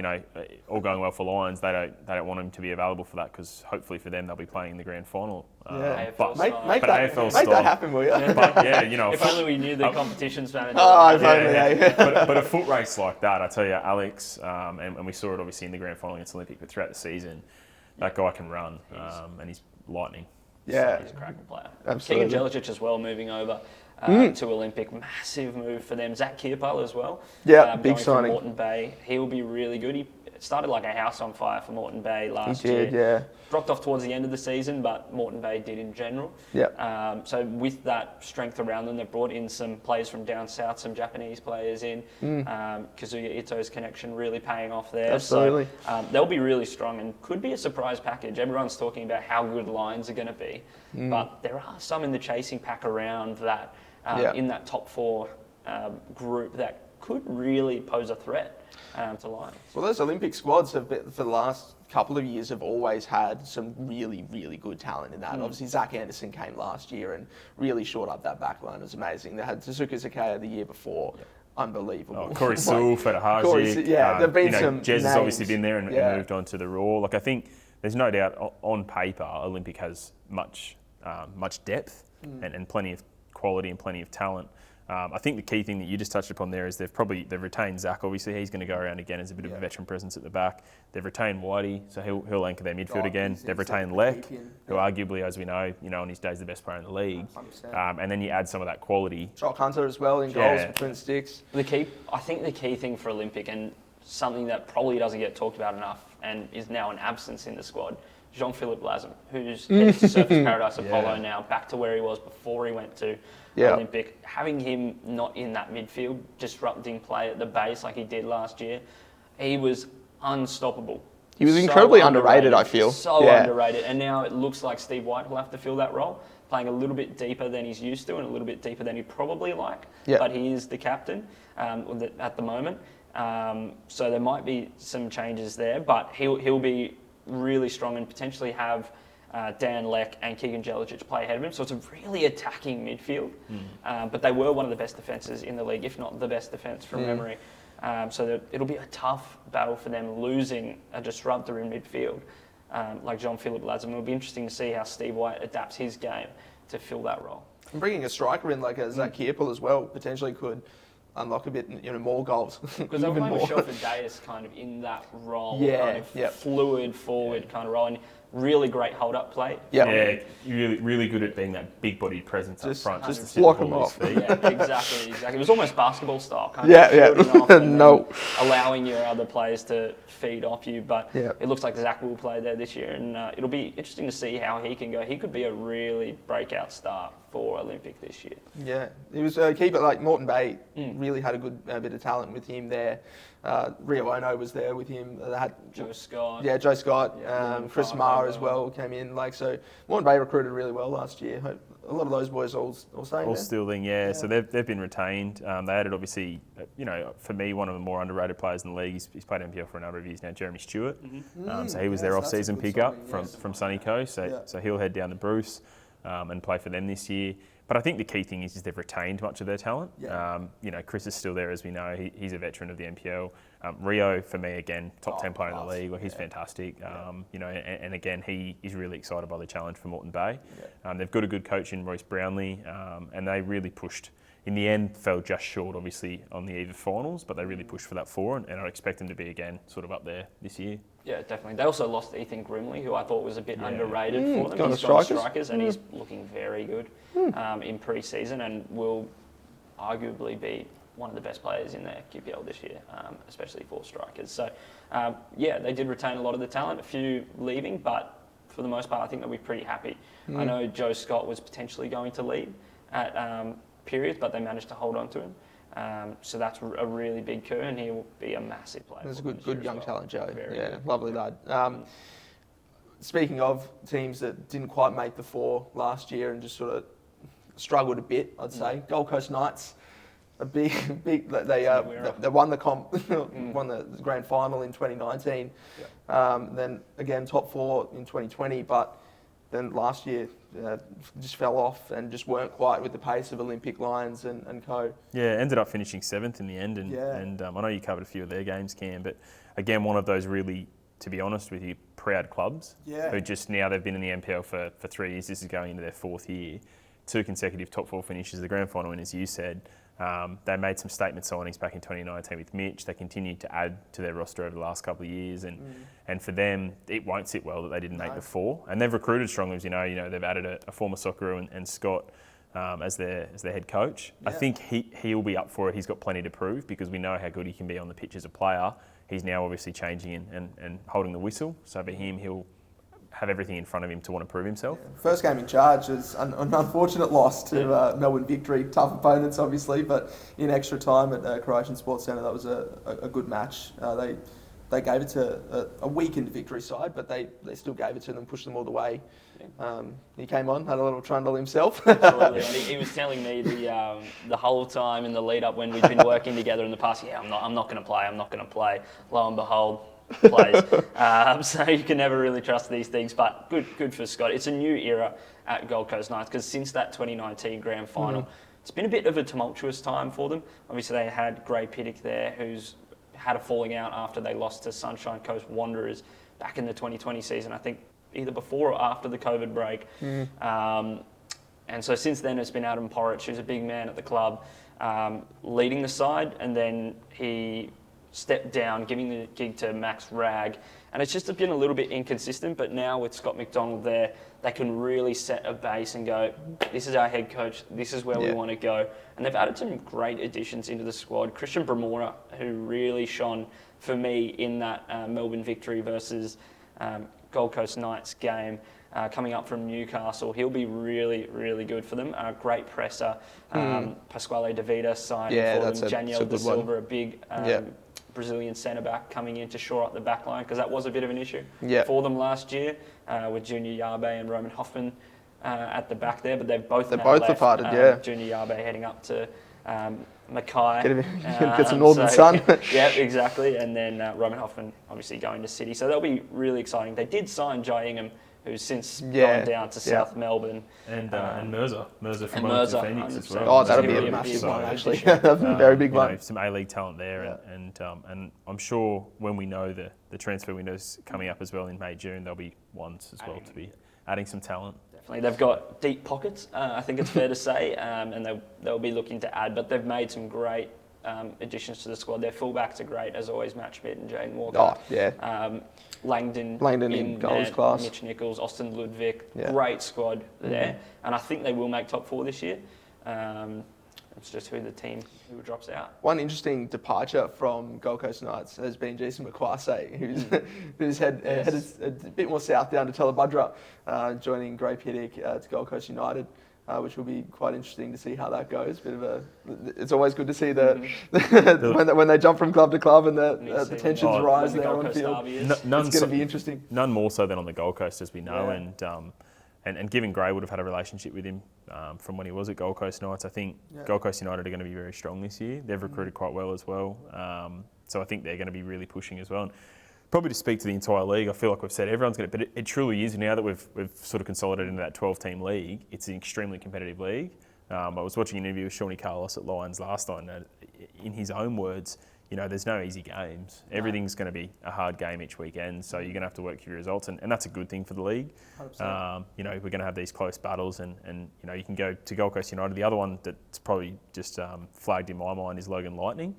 all going well for Lions, they don't want him to be available for that, because hopefully for them they'll be playing in the grand final. AFL Make that happen, will you? But if only we knew the competition's manager. But a foot race like that, I tell you, Alex, and we saw it obviously in the grand final against Olympic, but throughout the season, that guy can run, and he's lightning. Yeah, he's a cracking player. Absolutely. Keegan Jelicic as well, moving over to Olympic. Massive move for them. Zach Kirpal as well. Yeah, big going signing. From Moreton Bay. He will be really good. He started like a house on fire for Moreton Bay last year. He did, yeah. Dropped off towards the end of the season, but Moreton Bay did in general. Yeah. So with that strength around them, they've brought in some players from down south, some Japanese players in. Kazuya Ito's connection really paying off there. Absolutely. So they'll be really strong and could be a surprise package. Everyone's talking about how good Lions are going to be, but there are some in the chasing pack around that, in that top 4 group that could really pose a threat to Lions. Well, those Olympic squads have been, for the last couple of years, have always had some really, really good talent in that. Obviously, Zach Anderson came last year and really shored up that back line. It was amazing. They had Suzuki Zakaya the year before. Unbelievable. Corey Sewell, Fetahaji. There've been some Jez has names. obviously been there and moved on to the Raw. Like, I think there's no doubt on paper, Olympic has much depth and plenty of quality and plenty of talent. I think the key thing that you just touched upon there is they've retained Zach. Obviously, he's going to go around again as a bit of a veteran presence at the back. They've retained Whitey, so he'll anchor their midfield again. They've retained Leck, who arguably, as we know, on his day is the best player in the league. And then you add some of that quality. Jock Hunter as well in goals between the sticks. I think the key thing for Olympic, and something that probably doesn't get talked about enough and is now an absence in the squad, Jean-Philippe Lazem, who's headed to Surfers Paradise Apollo now, back to where he was before he went to Olympic. Having him not in that midfield, disrupting play at the base like he did last year, he was unstoppable. He was incredibly underrated, I feel. So underrated. And now it looks like Steve White will have to fill that role, playing a little bit deeper than he's used to and a little bit deeper than he'd probably like. But he is the captain at the moment. So there might be some changes there, but he'll be really strong and potentially have Dan Leck and Keegan Jelicic play ahead of him. So it's a really attacking midfield. But they were one of the best defences in the league, if not the best defence from memory. So it'll be a tough battle for them losing a disruptor in midfield like Jean-Philippe Lazem. It'll be interesting to see how Steve White adapts his game to fill that role. And bringing a striker in like a Zach Kearple as well potentially could unlock a bit, more goals. Because they're playing with Shelford Davis kind of in that role, kind of fluid forward kind of role, and really great hold-up play. Yeah, really good at being that big-bodied presence up front. Just block them off. Yeah, exactly. It was almost basketball style, kind of shooting off and allowing your other players to feed off you. But it looks like Zach will play there this year, and it'll be interesting to see how he can go. He could be a really breakout star for Olympic this year. Yeah, he was a keeper like Moreton Bay. Really had a good bit of talent with him there. Rio Ono was there with him. They had Joe Scott. Yeah, Joe Scott. Chris Marr as well came in. So Moreton Bay recruited really well last year. A lot of those boys all staying all there. still there, So they've been retained. They added obviously, for me, one of the more underrated players in the league. He's played NPL for a number of years now. Jeremy Stewart. So he was their off-season pickup from Sunny Coast. So he'll head down to Bruce and play for them this year. But I think the key thing is they've retained much of their talent. Chris is still there, as we know. He's a veteran of the NPL. Rio, for me, again, top 10 player in the league. He's fantastic. And again, he is really excited by the challenge for Moreton Bay. They've got a good coach in Royce Brownlee, and they really pushed. In the end, fell just short, obviously, on the eve of finals, but they really pushed for that 4, and I expect them to be, again, sort of up there this year. Yeah, definitely. They also lost Ethan Grimley, who I thought was a bit underrated for them. He's got strikers, and he's looking very good in pre-season, and will arguably be one of the best players in their QPL this year, especially for strikers. So, they did retain a lot of the talent, a few leaving, but for the most part, I think they'll be pretty happy. I know Joe Scott was potentially going to leave at periods, but they managed to hold on to him. So that's a really big coup, and he will be a massive player. There's a good young talent, Joe. Lovely lad. Speaking of teams that didn't quite make the 4 last year and just sort of struggled a bit, I'd say Gold Coast Knights. A big. They won the won the grand final in 2019. Then again top 4 in 2020, but then last year just fell off and just weren't quite with the pace of Olympic Lions and co. Yeah, ended up finishing 7th in the end, and I know you covered a few of their games, Cam, but again, one of those really, to be honest with you, proud clubs who just now they've been in the NPL for 3 years. This is going into their 4th year. 2 consecutive top 4 finishes, the grand final win, as you said. They made some statement signings back in 2019 with Mitch. They continued to add to their roster over the last couple of years, and for them, it won't sit well that they didn't make the 4. And they've recruited strongly, as you know. They've added a former Socceroo and Scott as their head coach. I think he'll be up for it. He's got plenty to prove because we know how good he can be on the pitch as a player. He's now obviously changing and holding the whistle. So for him, he'll have everything in front of him to want to prove himself. First game in charge is an unfortunate loss to Melbourne Victory. Tough opponents, obviously, but in extra time at Croatian Sports Centre, that was a good match. They gave it to a weakened Victory side, but they still gave it to them, pushed them all the way. He came on, had a little trundle himself. Absolutely. He was telling me the whole time in the lead up when we'd been working together in the past, I'm not going to play. Lo and behold, plays. So you can never really trust these things, but good for Scott. It's a new era at Gold Coast Knights because since that 2019 grand final, it's been a bit of a tumultuous time for them. Obviously, they had Gray Piddock there, who's had a falling out after they lost to Sunshine Coast Wanderers back in the 2020 season, I think either before or after the COVID break. And so since then, it's been Adam Porridge, who's a big man at the club. leading the side, and then he stepped down, giving the gig to Max Ragg. And it's just been a little bit inconsistent, but now with Scott McDonald there, they can really set a base and go, this is our head coach, this is where we want to go. And they've added some great additions into the squad. Christian Bramora, who really shone for me in that Melbourne victory versus Gold Coast Knights game, coming up from Newcastle. He'll be really, really good for them. Great presser. Pasquale De Vita signing for them. Janiel De Silva, a big Brazilian centre-back coming in to shore up the back line, because that was a bit of an issue for them last year with Junior Yabe and Roman Hoffman at the back there, but they've both left. Junior Yabe heading up to Mackay. Get some northern sun. Yeah, exactly. And then Roman Hoffman obviously going to City. So that'll be really exciting. They did sign Jai Ingham, who's since gone down to South Melbourne. And Mercer from Phoenix as well. Oh, that'll be a massive one, actually. That's a very big one. Some A-League talent there. And I'm sure when we know the transfer window's coming up as well in May, June, there'll be ones as well to be adding some talent. Definitely. They've got deep pockets, I think it's fair to say, and they'll be looking to add, but they've made some great additions to the squad. Their fullbacks are great, as always, Match Schmidt and Jaden Walker. Langdon in goals class. Mitch Nichols, Austin Ludwig, great squad there. And I think they will make top 4 this year. It's just who drops out. One interesting departure from Gold Coast Knights has been Jason McQuarrie, who's headed a bit more south down to Telebudra, joining Gray Piddick to Gold Coast United. Which will be quite interesting to see how that goes. It's always good to see when they jump from club to club and the tensions rise there on the field. It's going to be interesting. None more so than on the Gold Coast, as we know, and given Gray would have had a relationship with him from when he was at Gold Coast Knights, I think Gold Coast United are going to be very strong this year. They've recruited quite well as well, so I think they're going to be really pushing as well. And probably to speak to the entire league, I feel like we've said everyone's going to, but it truly is now that we've sort of consolidated into that 12-team league. It's an extremely competitive league. I was watching an interview with Shawnee Carlos at Lions last night, and in his own words, there's no easy games. Everything's going to be a hard game each weekend, so you're going to have to work for your results, and that's a good thing for the league. We're going to have these close battles, and you can go to Gold Coast United. The other one that's probably just flagged in my mind is Logan Lightning,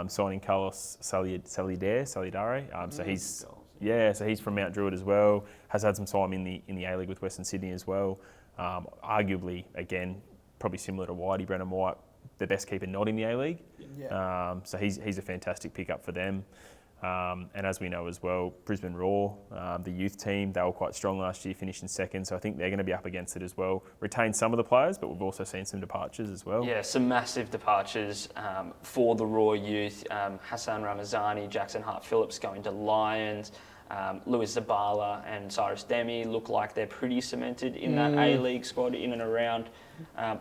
signing Carlos Salidare. So he's from Mount Druitt as well. Has had some time in the A-League with Western Sydney as well. Arguably, again, probably similar to Whitey, Brennan White, the best keeper not in the A-League. So he's a fantastic pickup for them. And as we know as well, Brisbane Raw, the youth team, they were quite strong last year, finished in second. So I think they're going to be up against it as well. Retained some of the players, but we've also seen some departures as well. Yeah, some massive departures for the Raw youth. Hassan Ramazani, Jackson Hart-Phillips going to Lions. Louis Zabala and Cyrus Demi look like they're pretty cemented in that A-League squad, in and around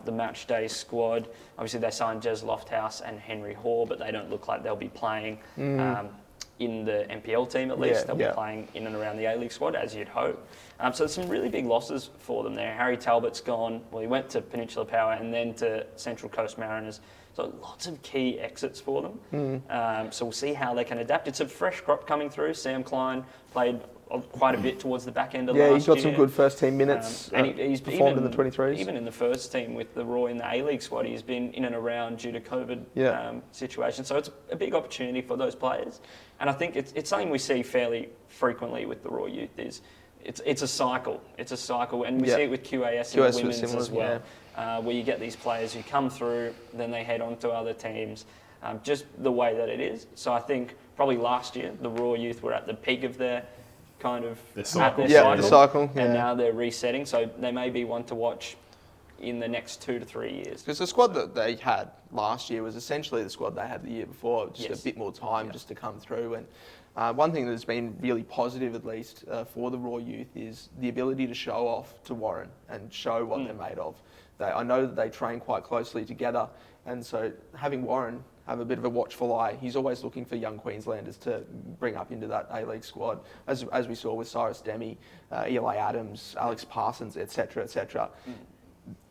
the match day squad. Obviously, they signed Jez Lofthouse and Henry Hoare, but they don't look like they'll be playing in the NPL team at least. They'll be playing in and around the A-League squad, as you'd hope. So there's some really big losses for them there. Harry Talbot's gone. Well, he went to Peninsula Power and then to Central Coast Mariners. So lots of key exits for them. So we'll see how they can adapt. It's a fresh crop coming through. Sam Klein played quite a bit towards the back end of last year. Yeah, he's got some good first team minutes. And he's performed in the 23s. Even in the first team with the Raw in the A-League squad, he's been in and around due to COVID situation. So it's a big opportunity for those players. And I think it's something we see fairly frequently with the Raw youth. It's a cycle. It's a cycle, and we see it with QAS in the women's as well, where you get these players who come through, then they head on to other teams, just the way that it is. So I think probably last year the Raw youth were at the peak of their cycle. And now they're resetting. So they may be one to watch in the next 2 to 3 years. Because the squad that they had last year was essentially the squad they had the year before, just a bit more time just to come through. And one thing that's been really positive, at least for the Raw youth, is the ability to show off to Warren and show what they're made of. I know that they train quite closely together, and so having Warren have a bit of a watchful eye, he's always looking for young Queenslanders to bring up into that A-League squad, as we saw with Cyrus Demi, Eli Adams, Alex Parsons, etc., etc.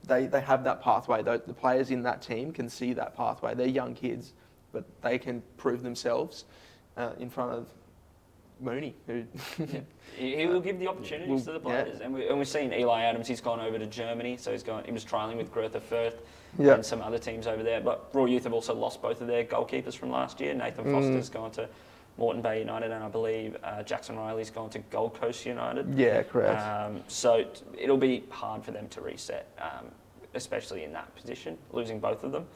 They have that pathway. The players in that team can see that pathway. They're young kids, but they can prove themselves in front of Mooney, who he will give the opportunities to the players. And we've seen Eli Adams. He's gone over to Germany, so he was trialling with Greuther Fürth and some other teams over there. But Royal Youth have also lost both of their goalkeepers from last year. Nathan Foster's gone to Moreton Bay United, and I believe Jackson Riley's gone to Gold Coast United. Yeah, correct. So it'll be hard for them to reset, especially in that position. Losing both of them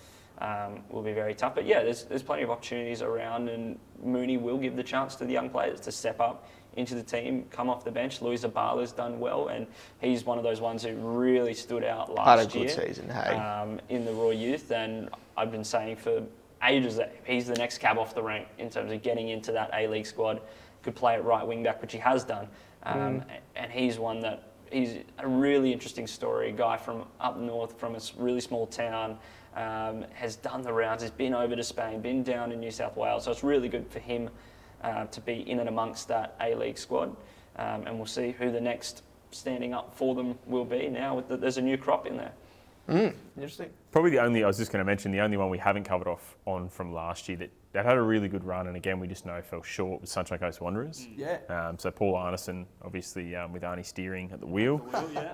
will be very tough. But yeah, there's plenty of opportunities around, and Mooney will give the chance to the young players to step up into the team, come off the bench. Louis Zabala's done well, and he's one of those ones who really stood out last year. Had a good season, hey. In the Royal Youth, and I've been saying for ages that he's the next cab off the rank in terms of getting into that A-League squad. Could play at right wing back, which he has done, and he's one that he's a really interesting story. A guy from up north, from a really small town, has done the rounds. He's been over to Spain, been down in New South Wales, so it's really good for him to be in and amongst that A-League squad, and we'll see who the next standing up for them will be now. There's a new crop in there. Interesting. Probably I was just going to mention, the only one we haven't covered off on from last year that had a really good run, and again, we just know fell short, was Sunshine Coast Wanderers. Yeah. So Paul Arneson, obviously with Arnie steering at the wheel,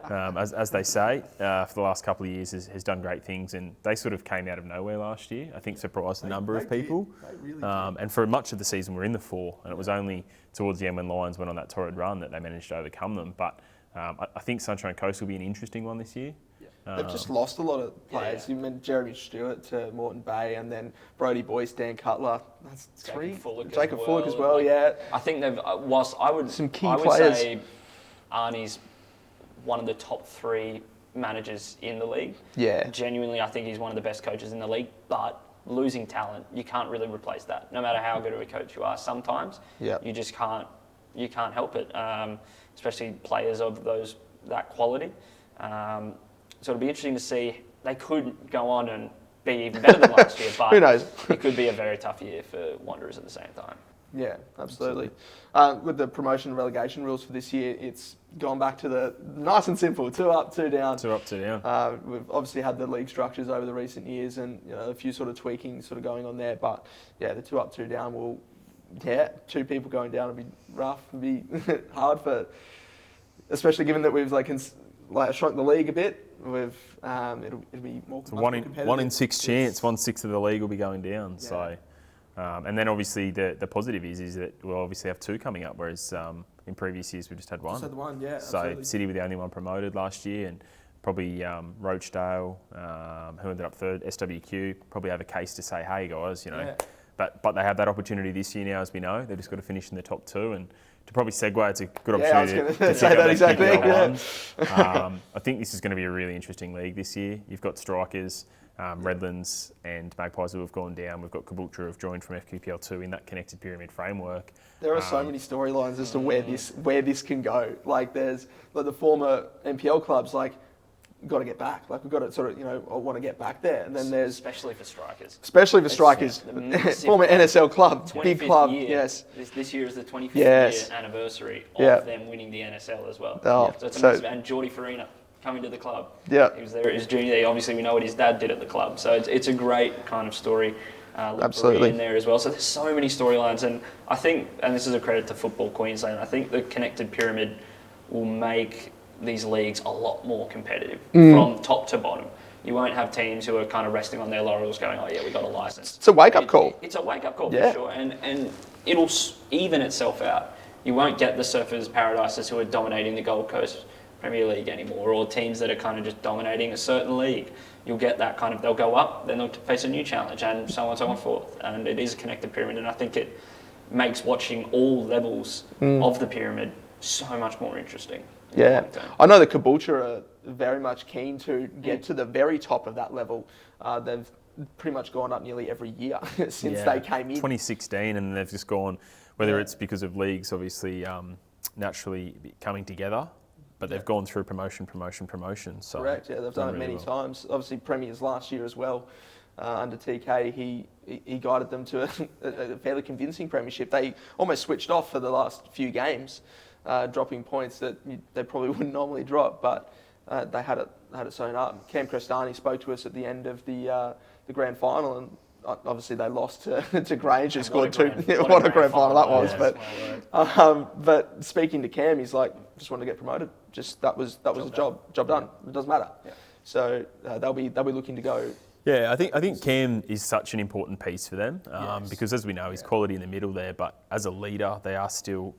as they say, for the last couple of years has done great things, and they sort of came out of nowhere last year. I think surprised a number of people. They really did. And for much of the season, we're in the 4, and it was only towards the end when Lions went on that torrid run that they managed to overcome them. But I think Sunshine Coast will be an interesting one this year. They've just lost a lot of players. You mentioned Jeremy Stewart to Moreton Bay, and then Brodie Boyce, Dan Cutler. That's three. Jacob Fullock as well. Yeah. I think they've. Whilst I would players. say Arnie's one of the top 3 managers in the league. Yeah. Genuinely, I think he's one of the best coaches in the league. But losing talent, you can't really replace that. No matter how good of a coach you are, sometimes you just can't. You can't help it. Especially players of that quality. So it'll be interesting to see. They could go on and be even better than last year, but who knows? It could be a very tough year for Wanderers at the same time. Yeah, absolutely. With the promotion and relegation rules for this year, it's gone back to the nice and simple: 2 up, 2 down. 2 up, 2 down. We've obviously had the league structures over the recent years, and a few sort of tweaking sort of going on there. But yeah, the 2 up, 2 down will. Yeah, 2 people going down would be rough. It'd be hard for, especially given that we've shrunk the league a bit. It'll be more. It's a 1 in 6 chance. 1/6 of the league will be going down. Yeah. So, and then obviously the positive is that we'll obviously have 2 coming up, whereas in previous years we just had 1. Just had the 1, yeah. So absolutely. City were the only one promoted last year, and probably Roachdale, who ended up 3rd, SWQ, probably have a case to say, hey guys, Yeah. But they have that opportunity this year now, as we know. They've just got to finish in the top 2, and to probably segue, it's a good opportunity. I was going to say that exactly. I think this is going to be a really interesting league this year. You've got Strikers, Redlands and Magpies who have gone down. We've got Caboolture who have joined from FQPL2 in that connected pyramid framework. There are so many storylines as to where this can go. There's the former NPL clubs, got to get back. We've got to sort of, want to get back there. And then there's... Especially for Strikers. Former NSL club, big club, year. Yes. This year is the 25th year anniversary of them winning the NSL as well. Oh, so it's amazing. And Geordie Farina coming to the club. Yeah. He was there at his junior. Obviously, we know what his dad did at the club. So it's a great kind of story. Absolutely. In there as well. So there's so many storylines. And I think, and this is a credit to Football Queensland, I think the connected pyramid will make these leagues a lot more competitive from top to bottom. You won't have teams who are kind of resting on their laurels going, oh yeah, we got a license. It's a wake-up call. It's a wake-up call for sure. And it'll even itself out. You won't get the Surfers Paradises who are dominating the Gold Coast Premier League anymore, or teams that are kind of just dominating a certain league. You'll get that kind of, they'll go up, then they'll face a new challenge, and so on and so forth. And it is a connected pyramid, and I think it makes watching all levels of the pyramid so much more interesting. Yeah, I know the Caboolture are very much keen to get to the very top of that level. They've pretty much gone up nearly every year since they came in. 2016, and they've just gone, whether it's because of leagues obviously naturally coming together, but they've gone through promotion. So correct, yeah, they've done it many times. Obviously, Premiers last year as well. Under TK, he guided them to a fairly convincing premiership. They almost switched off for the last few games. Dropping points that they probably wouldn't normally drop, but they had it sewn up. Cam Crestani spoke to us at the end of the grand final, and obviously they lost to Grange and scored 2. What a grand final that was! But speaking to Cam, he's like, just wanted to get promoted. That was a job done. It doesn't matter. So they'll be looking to go. Yeah, I think Cam is such an important piece for them Yes. because, as we know, he's quality in the middle there. But as a leader, they are still.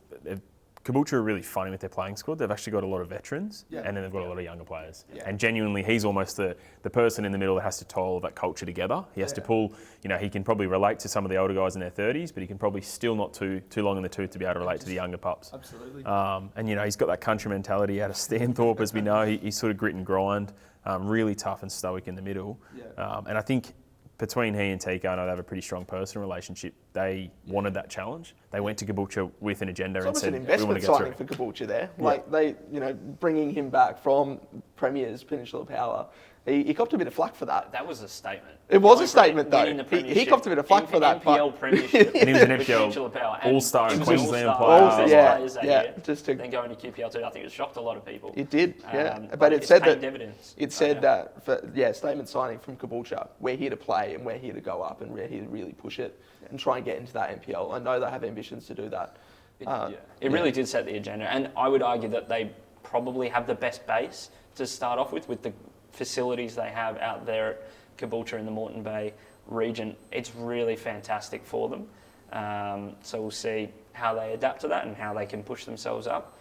Caboolture are really funny with their playing squad. They've actually got a lot of veterans, and then they've got a lot of younger players. Yeah. And genuinely, he's almost the person in the middle that has to tie all of that culture together. He has to pull. He can probably relate to some of the older guys in their 30s, but he can probably still not too long in the tooth to be able to relate to the younger pups. Absolutely. And he's got that country mentality out of Stanthorpe, as we know. He's sort of grit and grind, really tough and stoic in the middle. Yeah. And I think between he and Tico, I know they have a pretty strong personal relationship. They wanted that challenge. They went to Caboolture with an agenda and said, an investment we want signing to go for Caboolture there. Like they, bringing him back from Premier's Peninsula Power, he copped a bit of flack for that. That was a statement. It was a statement, though. Winning the He copped a bit of flack for that. NPL Premiership. And he was an with Peninsula NPL Power, and All-Star he in was an Queensland All-Star. player. Players that Yeah. year. Just to Then going to QPL too, I think it shocked a lot of people. It did, yeah. But it it's said paid that dividends. it said that statement signing from Caboolture. We're here to play and we're here to go up and we're here to really push it and try and get into that NPL. I know they have ambitions to do that. It really did set the agenda, and I would argue that they probably have the best base to start off with the facilities they have out there at Caboolture in the Moreton Bay region. It's really fantastic for them. So we'll see how they adapt to that and how they can push themselves up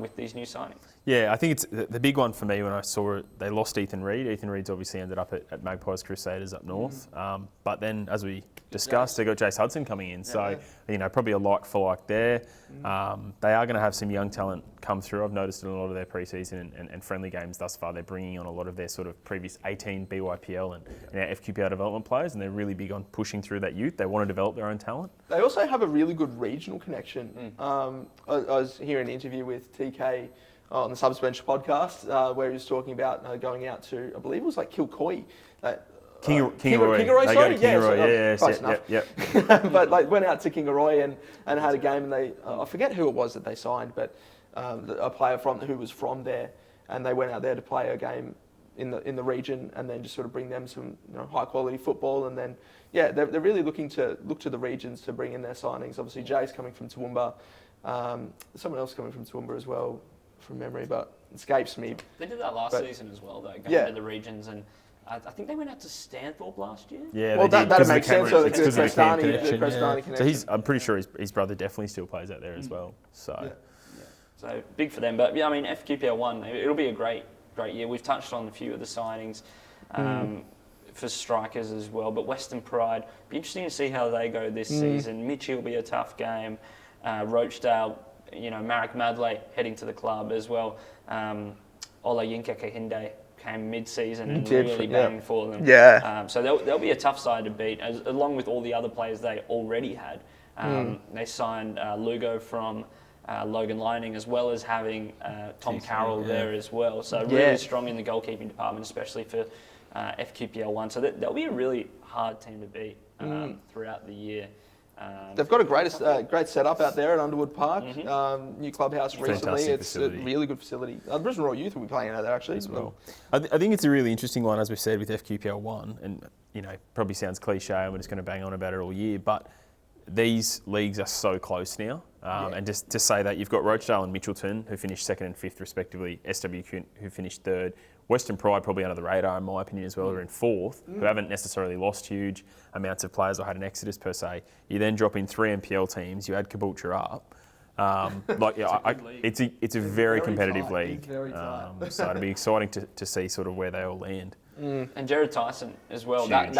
with these new signings. Yeah, I think it's the big one for me when I saw it. They lost Ethan Reid. Ethan Reid's obviously ended up at Magpies Crusaders up north. But then, as we discussed, they got Jace Hudson coming in. So, probably a like for like there. They are going to have some young talent come through. I've noticed in a lot of their pre-season and friendly games thus far, they're bringing on a lot of their sort of previous 18 BYPL and FQPL development players, and they're really big on pushing through that youth. They want to develop their own talent. They also have a really good regional connection. I was hearing an interview with TK on the Subsbench podcast where he was talking about going out to, I believe it was like Kilcoy. Kingaroy, sorry? Close enough. Yep. But went out to Kingaroy and had a game, and they I forget who it was that they signed, but a player who was from there, and they went out there to play a game in the region, and then just sort of bring them some high quality football, and then they're really looking to look to the regions to bring in their signings. Obviously, Jay's coming from Toowoomba, someone else coming from Toowoomba as well, from memory, but it escapes me. They did that last season as well, though, going to the regions, and I think they went out to Stanthorpe last year. Yeah, well, that makes sense. So the Crestani connection. So I'm pretty sure his brother definitely still plays out there as well. So, so big for them. But FQPL 1, it'll be a great year. We've touched on a few of the signings for strikers as well. But Western Pride, be interesting to see how they go this season. Mitchie will be a tough game. Rochdale, Marek Madley heading to the club as well. Ola Yinka Kahinde came mid-season and really banged for them. Yeah. So they'll be a tough side to beat, along with all the other players they already had. They signed Lugo from Logan Lining, as well as having Tom Carroll there as well. So really strong in the goalkeeping department, especially for FQPL 1. So they'll be a really hard team to beat throughout the year. They've got a great setup out there at Underwood Park. New clubhouse recently. Fantastic It's facility. a really good facility. Brisbane Royal Youth will be playing out there actually as well. I think it's a really interesting one, as we said, with FQPL 1, and probably sounds cliche and we're just going to bang on about it all year, but these leagues are so close now. And just to say that you've got Rochdale and Mitchelton, who finished 2nd and 5th respectively, SWQ, who finished 3rd, Western Pride probably under the radar in my opinion as well, who are in 4th, who haven't necessarily lost huge amounts of players or had an exodus per se. You then drop in 3 NPL teams, you add Caboolture up. It's a very competitive league. So it'll be exciting to see sort of where they all land. And Jared Tyson as well. Going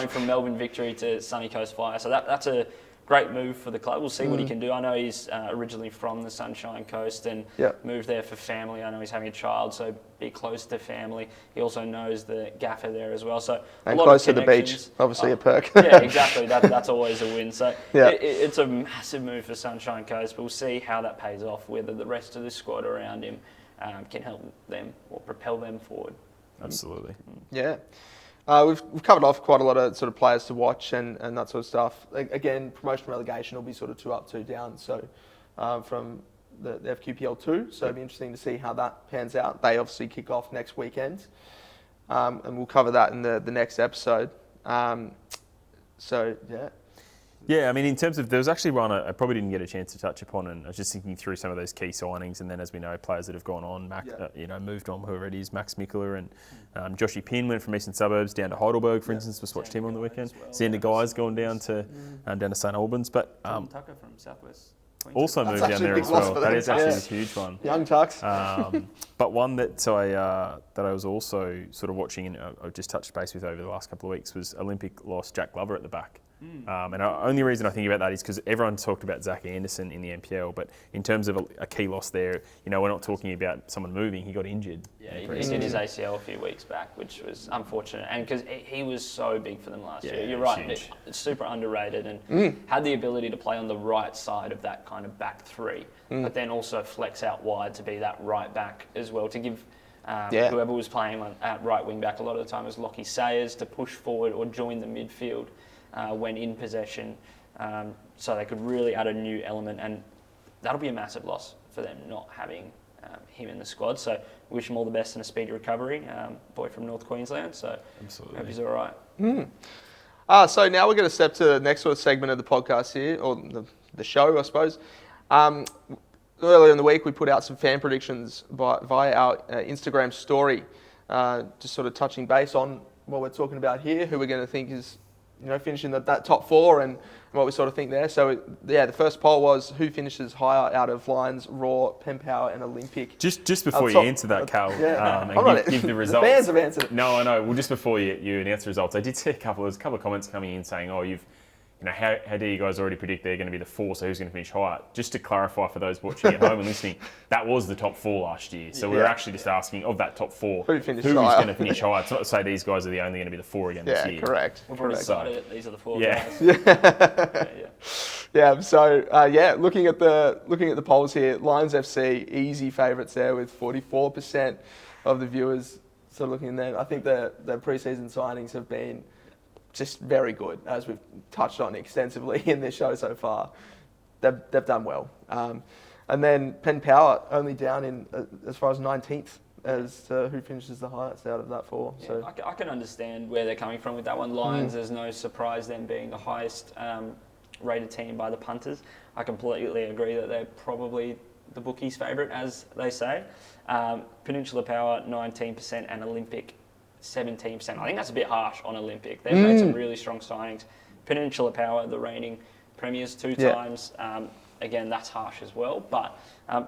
from Melbourne Victory to Sunny Coast Fire. So that's a great move for the club. We'll see what he can do. I know he's originally from the Sunshine Coast and moved there for family. I know he's having a child, so be close to family. He also knows the gaffer there as well. So and close to the beach, obviously a perk. Yeah, exactly. That's always a win. So it's a massive move for Sunshine Coast. But we'll see how that pays off, whether the rest of the squad around him can help them or propel them forward. Absolutely. Yeah. We've covered off quite a lot of sort of players to watch and that sort of stuff. Again, promotion relegation will be sort of 2 up, 2 down. So from the FQPL 2. So it'll be interesting to see how that pans out. They obviously kick off next weekend. And we'll cover that in the next episode. Yeah, I mean, in terms of, there was actually one I probably didn't get a chance to touch upon, and I was just thinking through some of those key signings, and then as we know, players that have gone on, moved on, whoever it is, Max Mikula and Joshy Pinn went from Eastern Suburbs down to Heidelberg, for instance. Just watched him on the weekend. Xander Guy's gone down to St Albans, but Tucker from Southwest Queensland. also moved down there as well. That is actually a huge one. Young Tucks. But one that I was also sort of watching, and I've just touched base with over the last couple of weeks, was Olympic lost Jack Glover at the back. And the only reason I think about that is because everyone talked about Zach Anderson in the NPL, but in terms of a key loss there, we're not talking about someone moving. He got injured. Yeah, he did his ACL a few weeks back, which was unfortunate. And because he was so big for them last year. You're right, it's super underrated and had the ability to play on the right side of that kind of back three, but then also flex out wide to be that right back as well, to give whoever was playing at right wing back a lot of the time was Lockie Sayers to push forward or join the midfield when in possession, so they could really add a new element, and that'll be a massive loss for them not having him in the squad. So wish him all the best and a speedy recovery, boy from North Queensland. So absolutely, hope he's all right. So now we're going to step to the next sort of segment of the podcast here, or the show, I suppose. Earlier in the week, we put out some fan predictions via our Instagram story, just sort of touching base on what we're talking about here, who we're going to think is finishing that top four and what we sort of think there. So, the first poll was who finishes higher out of Lions, Raw, Pen Power and Olympic. Just before you answer that, Cal, and give the results. The fans have answered it. No, I know. Well, just before you announce the results, I did see a couple of comments coming in saying, how dare you guys already predict they're going to be the four, so who's going to finish higher? Just to clarify for those watching at home and listening, that was the top four last year. So we're actually just asking, of that top four, who is going to finish higher? It's not to say these guys are the only going to be the four again this year. Yeah, correct. We've already decided it. These are the four guys. So looking at the polls here, Lions FC, easy favourites there with 44% of the viewers sort of looking there. I think the pre-season signings have been just very good, as we've touched on extensively in this show so far. They've done well. And then Pen Power only down in as far as 19th as to who finishes the highest out of that four. Yeah, so I can understand where they're coming from with that one. Lions, there's no surprise them being the highest rated team by the punters. I completely agree that they're probably the bookies' favourite, as they say. Peninsula Power 19% and Olympic 17%. I think that's a bit harsh on Olympic. They've made some really strong signings. Peninsula Power, the reigning premiers two times. Again, that's harsh as well. But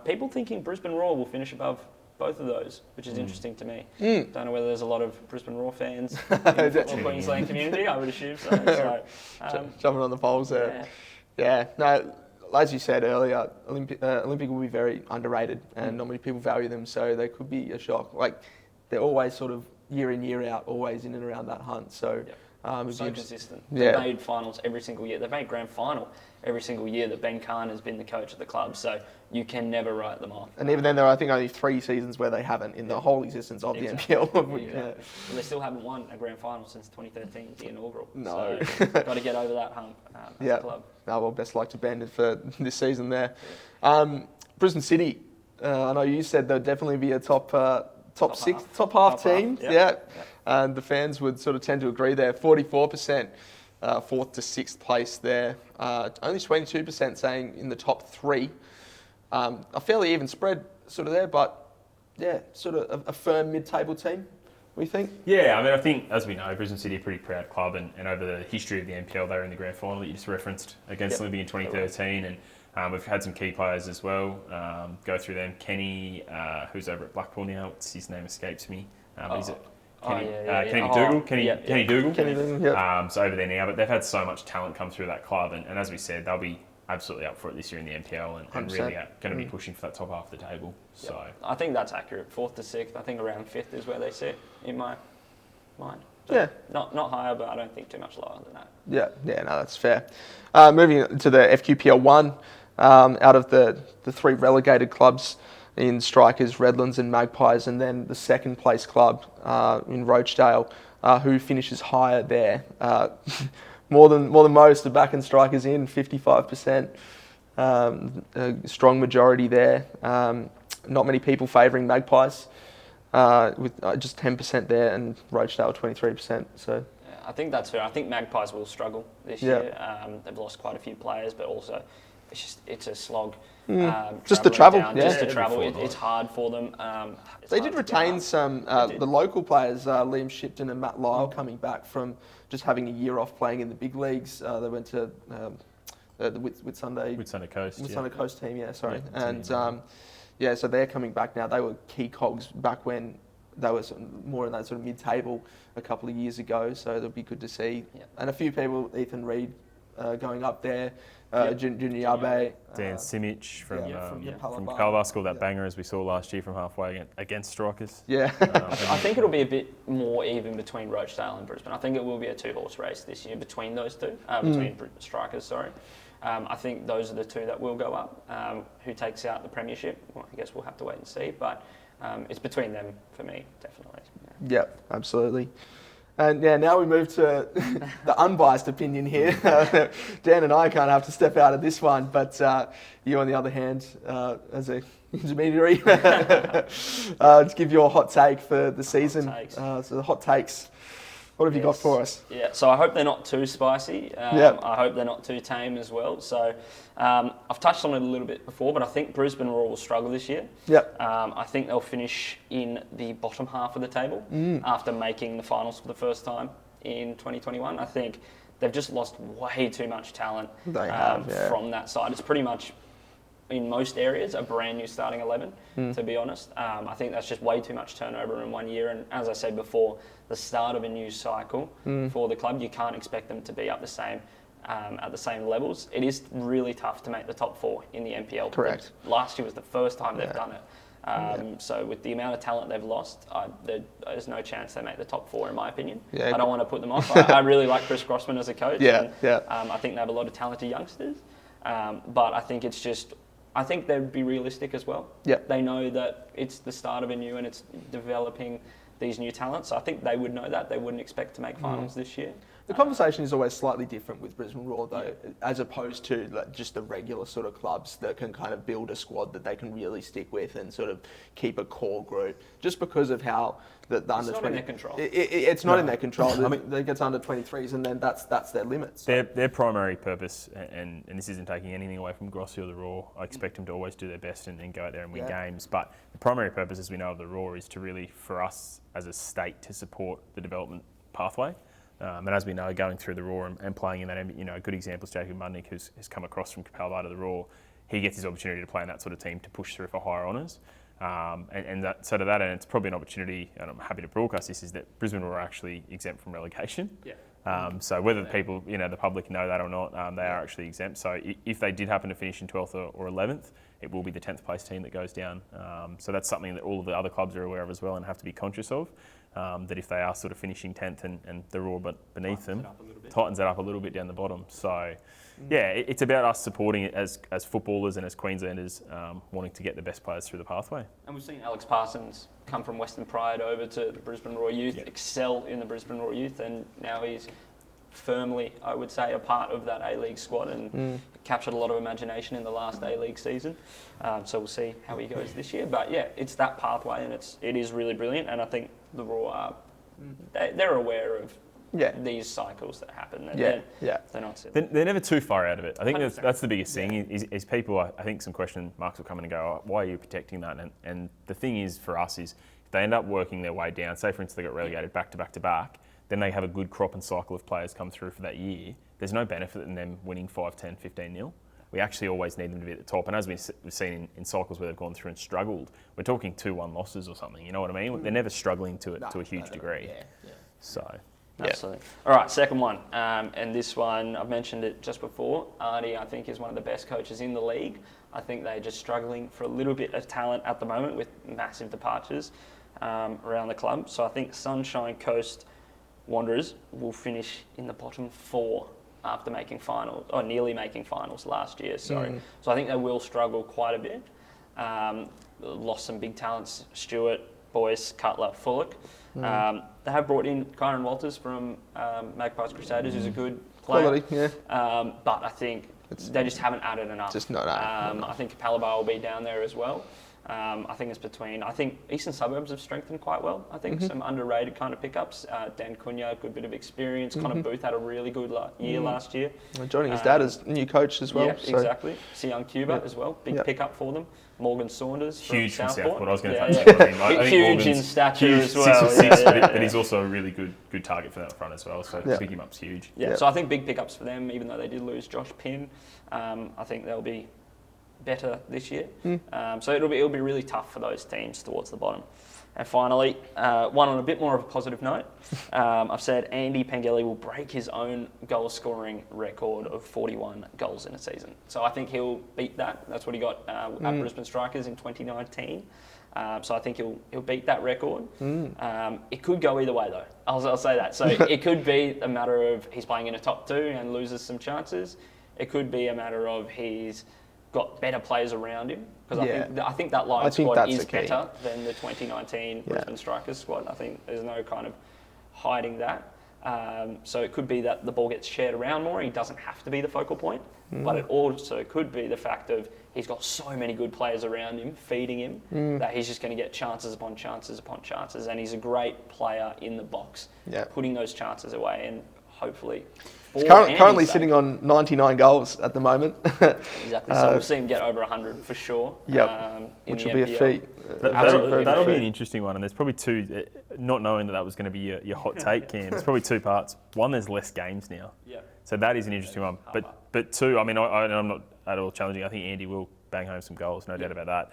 people thinking Brisbane Roar will finish above both of those, which is interesting to me. Don't know whether there's a lot of Brisbane Roar fans in the Queensland community. I would assume so. Jumping on the polls there. Yeah. No, as you said earlier, Olympic will be very underrated, and not many people value them, so they could be a shock. They're always sort of year in, year out, always in and around that hunt. So, so consistent. They've made finals every single year. They've made grand final every single year that Ben Kahn has been the coach of the club. So you can never write them off. And even then, there are, I think, only 3 seasons where they haven't in the whole existence of the NPL. And they still haven't won a grand final since 2013, the inaugural. No. So got to get over that hump as a club. Well, best luck to Ben for this season there. Brisbane City, I know you said there'd definitely be a top half team. And the fans would sort of tend to agree there. 44%, 4th to 6th place there. Only 22% saying in the top 3. A fairly even spread sort of there, but sort of a firm mid-table team, we think. Yeah, I mean, I think, as we know, Brisbane City are a pretty proud club, and over the history of the NPL, they were in the grand final that you just referenced against Olympic in 2013, and we've had some key players as well go through them. Kenny, who's over at Blackpool now, what's his name escapes me. Kenny Dougal. Kenny Dougal. So over there now, but they've had so much talent come through that club, and as we said, they'll be absolutely up for it this year in the NPL and really going to be pushing for that top half of the table. So I think that's accurate. 4th to 6th, I think around 5th is where they sit in my mind. So not higher, but I don't think too much lower than that. No, that's fair. Moving to the FQPL 1, out of the 3 relegated clubs in Strikers, Redlands and Magpies, and then the second place club in Roachdale, who finishes higher there. More than most, the back and Strikers in 55%. A strong majority there. Not many people favouring Magpies, with just 10% there, and Roachdale 23%. So I think that's fair. I think Magpies will struggle this year. They've lost quite a few players, but also it's a slog. Just the travel. Just to travel. It's hard for them. They did retain some the local players, Liam Shipton and Matt Lyle, coming back from just having a year off playing in the big leagues. They went to the Whitsunday Coast team. Yeah, sorry. And so they're coming back now. They were key cogs back when they were more in that sort of mid-table a couple of years ago. So it'll be good to see. Yep. And a few people, Ethan Reid going up there. Junior Yabe, Dan Simic from Kappa scored that banger as we saw last year from halfway against strikers. Yeah, I think it'll be a bit more even between Rochdale and Brisbane. I think it will be a 2-horse race this year between those two, between strikers. Sorry, I think those are the two that will go up. Who takes out the premiership? Well, I guess we'll have to wait and see. But it's between them for me, definitely. Yeah, absolutely. And now we move to the unbiased opinion here. Dan and I kind of have to step out of this one, but you, on the other hand, as an intermediary, just give your hot take for the season. So the hot takes. What have you got for us? Yeah, so I hope they're not too spicy. I hope they're not too tame as well. So I've touched on it a little bit before, but I think Brisbane Roar will struggle this year. I think they'll finish in the bottom half of the table after making the finals for the first time in 2021. I think they've just lost way too much talent from that side. It's pretty much, in most areas, a brand new starting 11, to be honest. I think that's just way too much turnover in 1 year. And as I said before, the start of a new cycle for the club, you can't expect them to be up the same at the same levels. It is really tough to make the top 4 in the NPL. Correct. Last year was the first time they've done it. So with the amount of talent they've lost, there's no chance they make the top 4, in my opinion. I don't want to put them off. I really like Chris Grossman as a coach. I think they have a lot of talented youngsters. But I think it's just... I think they'd be realistic as well. They know that it's the start of a new and it's developing these new talents. So I think they would know that. They wouldn't expect to make finals this year. The conversation is always slightly different with Brisbane Roar, though, as opposed to just the regular sort of clubs that can kind of build a squad that they can really stick with and sort of keep a core group, just because of how the under 20. It's not in their control. It's not in their control. I mean, they get under 23s, and then that's their limits. So. Their primary purpose, and this isn't taking anything away from Grossi or the Roar. I expect them to always do their best and go out there and win games. But the primary purpose, as we know, of the Roar is to really, for us as a state, to support the development pathway. And as we know, going through the Roar and playing in that, a good example is Jacob Mudnick, who's come across from Capalva to the Roar. He gets his opportunity to play in that sort of team to push through for higher honours. And it's probably an opportunity, and I'm happy to broadcast this, is that Brisbane Roar are actually exempt from relegation. So whether the people, the public know that or not, they are actually exempt. So if they did happen to finish in 12th or 11th, it will be the 10th place team that goes down. So that's something that all of the other clubs are aware of as well and have to be conscious of. That if they are sort of finishing 10th and the Roar but beneath them, tightens it up a little bit down the bottom. So, it's about us supporting it as footballers and as Queenslanders wanting to get the best players through the pathway. And we've seen Alex Parsons come from Western Pride over to the Brisbane Roar Youth, excel in the Brisbane Roar Youth, and now he's firmly, I would say, a part of that A-League squad and captured a lot of imagination in the last A-League season. So we'll see how he goes this year. But it's that pathway, and it is really brilliant. And I think the Roar are they're aware of these cycles that happen. They're not silly. They're never too far out of it. I think that's the biggest thing is people. I think some question marks will come in and go, why are you protecting that? And the thing is for us is if they end up working their way down. Say for instance they got relegated back to back to back. Then they have a good crop and cycle of players come through for that year. There's no benefit in them winning 5, 10, 15-0. We actually always need them to be at the top. And as we've seen in cycles where they've gone through and struggled, we're talking 2-1 losses or something. You know what I mean? They're never struggling to a huge degree. So, absolutely. All right, second one. And this one, I've mentioned it just before. Artie, I think, is one of the best coaches in the league. I think they're just struggling for a little bit of talent at the moment with massive departures around the club. So I think Sunshine Coast Wanderers will finish in the bottom 4 after making finals, or nearly making finals last year, So I think they will struggle quite a bit. Lost some big talents, Stewart, Boyce, Cutler, Fullock. They have brought in Kyron Walters from Magpies Crusaders, who's a good player. Quality, but I think they just haven't added enough. Just not added. I think Pendlebury will be down there as well. I think Eastern Suburbs have strengthened quite well. I think some underrated kind of pickups. Dan Cunha, good bit of experience. Connor Booth had a really good year last year. Joining his dad as new coach as well. Yeah, so. Exactly. Sian Cuba as well. Big pickup for them. Morgan Saunders huge from Southport. I was going to touch that. I think huge Morgan's in stature huge, as well. 6'6", but he's also a really good target for that front as well. So picking him up's huge. Yeah. So I think big pickups for them, even though they did lose Josh Pinn. I think they'll be better this year. So it'll be really tough for those teams towards the bottom. And finally, one on a bit more of a positive note, I've said Andy Pengelly will break his own goal scoring record of 41 goals in a season. So I think he'll beat that. That's what he got at Brisbane Strikers in 2019. So I think he'll beat that record. It could go either way though. I'll say that. So it could be a matter of he's playing in a top 2 and loses some chances. It could be a matter of he's got better players around him, because I think that Lions squad is better than the 2019 Brisbane Strikers squad. I think there's no kind of hiding that. So it could be that the ball gets shared around more. He doesn't have to be the focal point, but it also could be the fact of he's got so many good players around him, feeding him, that he's just going to get chances upon chances upon chances. And he's a great player in the box, putting those chances away, and hopefully. He's currently sitting on 99 goals at the moment. Exactly. So we'll see him get over 100 for sure. Which will be a feat. That'll be an interesting one. And there's probably two, not knowing that was going to be your hot take, Cam. There's probably 2 parts. One, there's less games now. So that is an interesting one. But 2, I mean, I'm not at all challenging. I think Andy will bang home some goals, no doubt about that.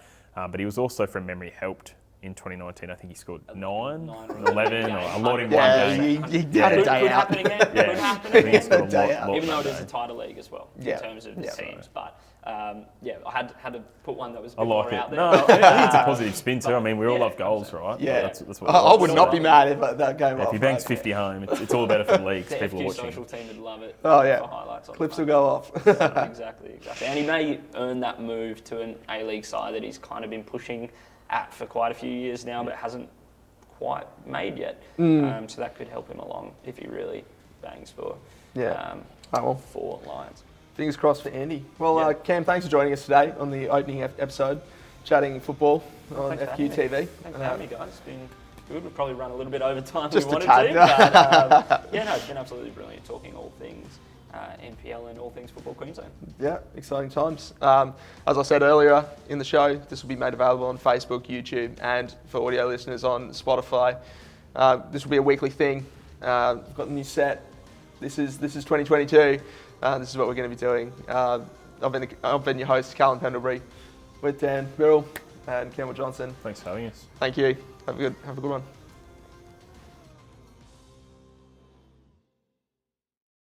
But he was also, from memory, helped. In 2019, I think he scored 9 or 11 or a lot in one game. He had a day out. Could happen again. Even though it is a tighter league as well, in terms of the teams. But I had to put one that was a bit more out there. No, I think it's a positive spin too. I mean, we all love goals, right? Yeah. That's what I would not be mad if that game off. If he bangs 50 home, it's all better for the league. The People FQ watching. social team would love it. Oh yeah. Highlights Clips will go off. Exactly. And he may earn that move to an A-League side that he's kind of been pushing at for quite a few years now, but hasn't quite made yet. So that could help him along if he really bangs for for Lions. Fingers crossed for Andy. Well, Cam, thanks for joining us today on the opening episode, chatting football on FQ TV. Thanks for having me, guys. It's been good. We've probably run a little bit over time Just we wanted to. But it's been absolutely brilliant talking all things NPL and all things Football Queensland. Yeah, exciting times. As I said earlier in the show, this will be made available on Facebook, YouTube, and for audio listeners on Spotify. This will be a weekly thing. We've got the new set. This is 2022. This is what we're going to be doing. I've been your host, Callum Pendlebury, with Dan Birrell and Campbell Johnson. Thanks for having us. Thank you. Have a good one.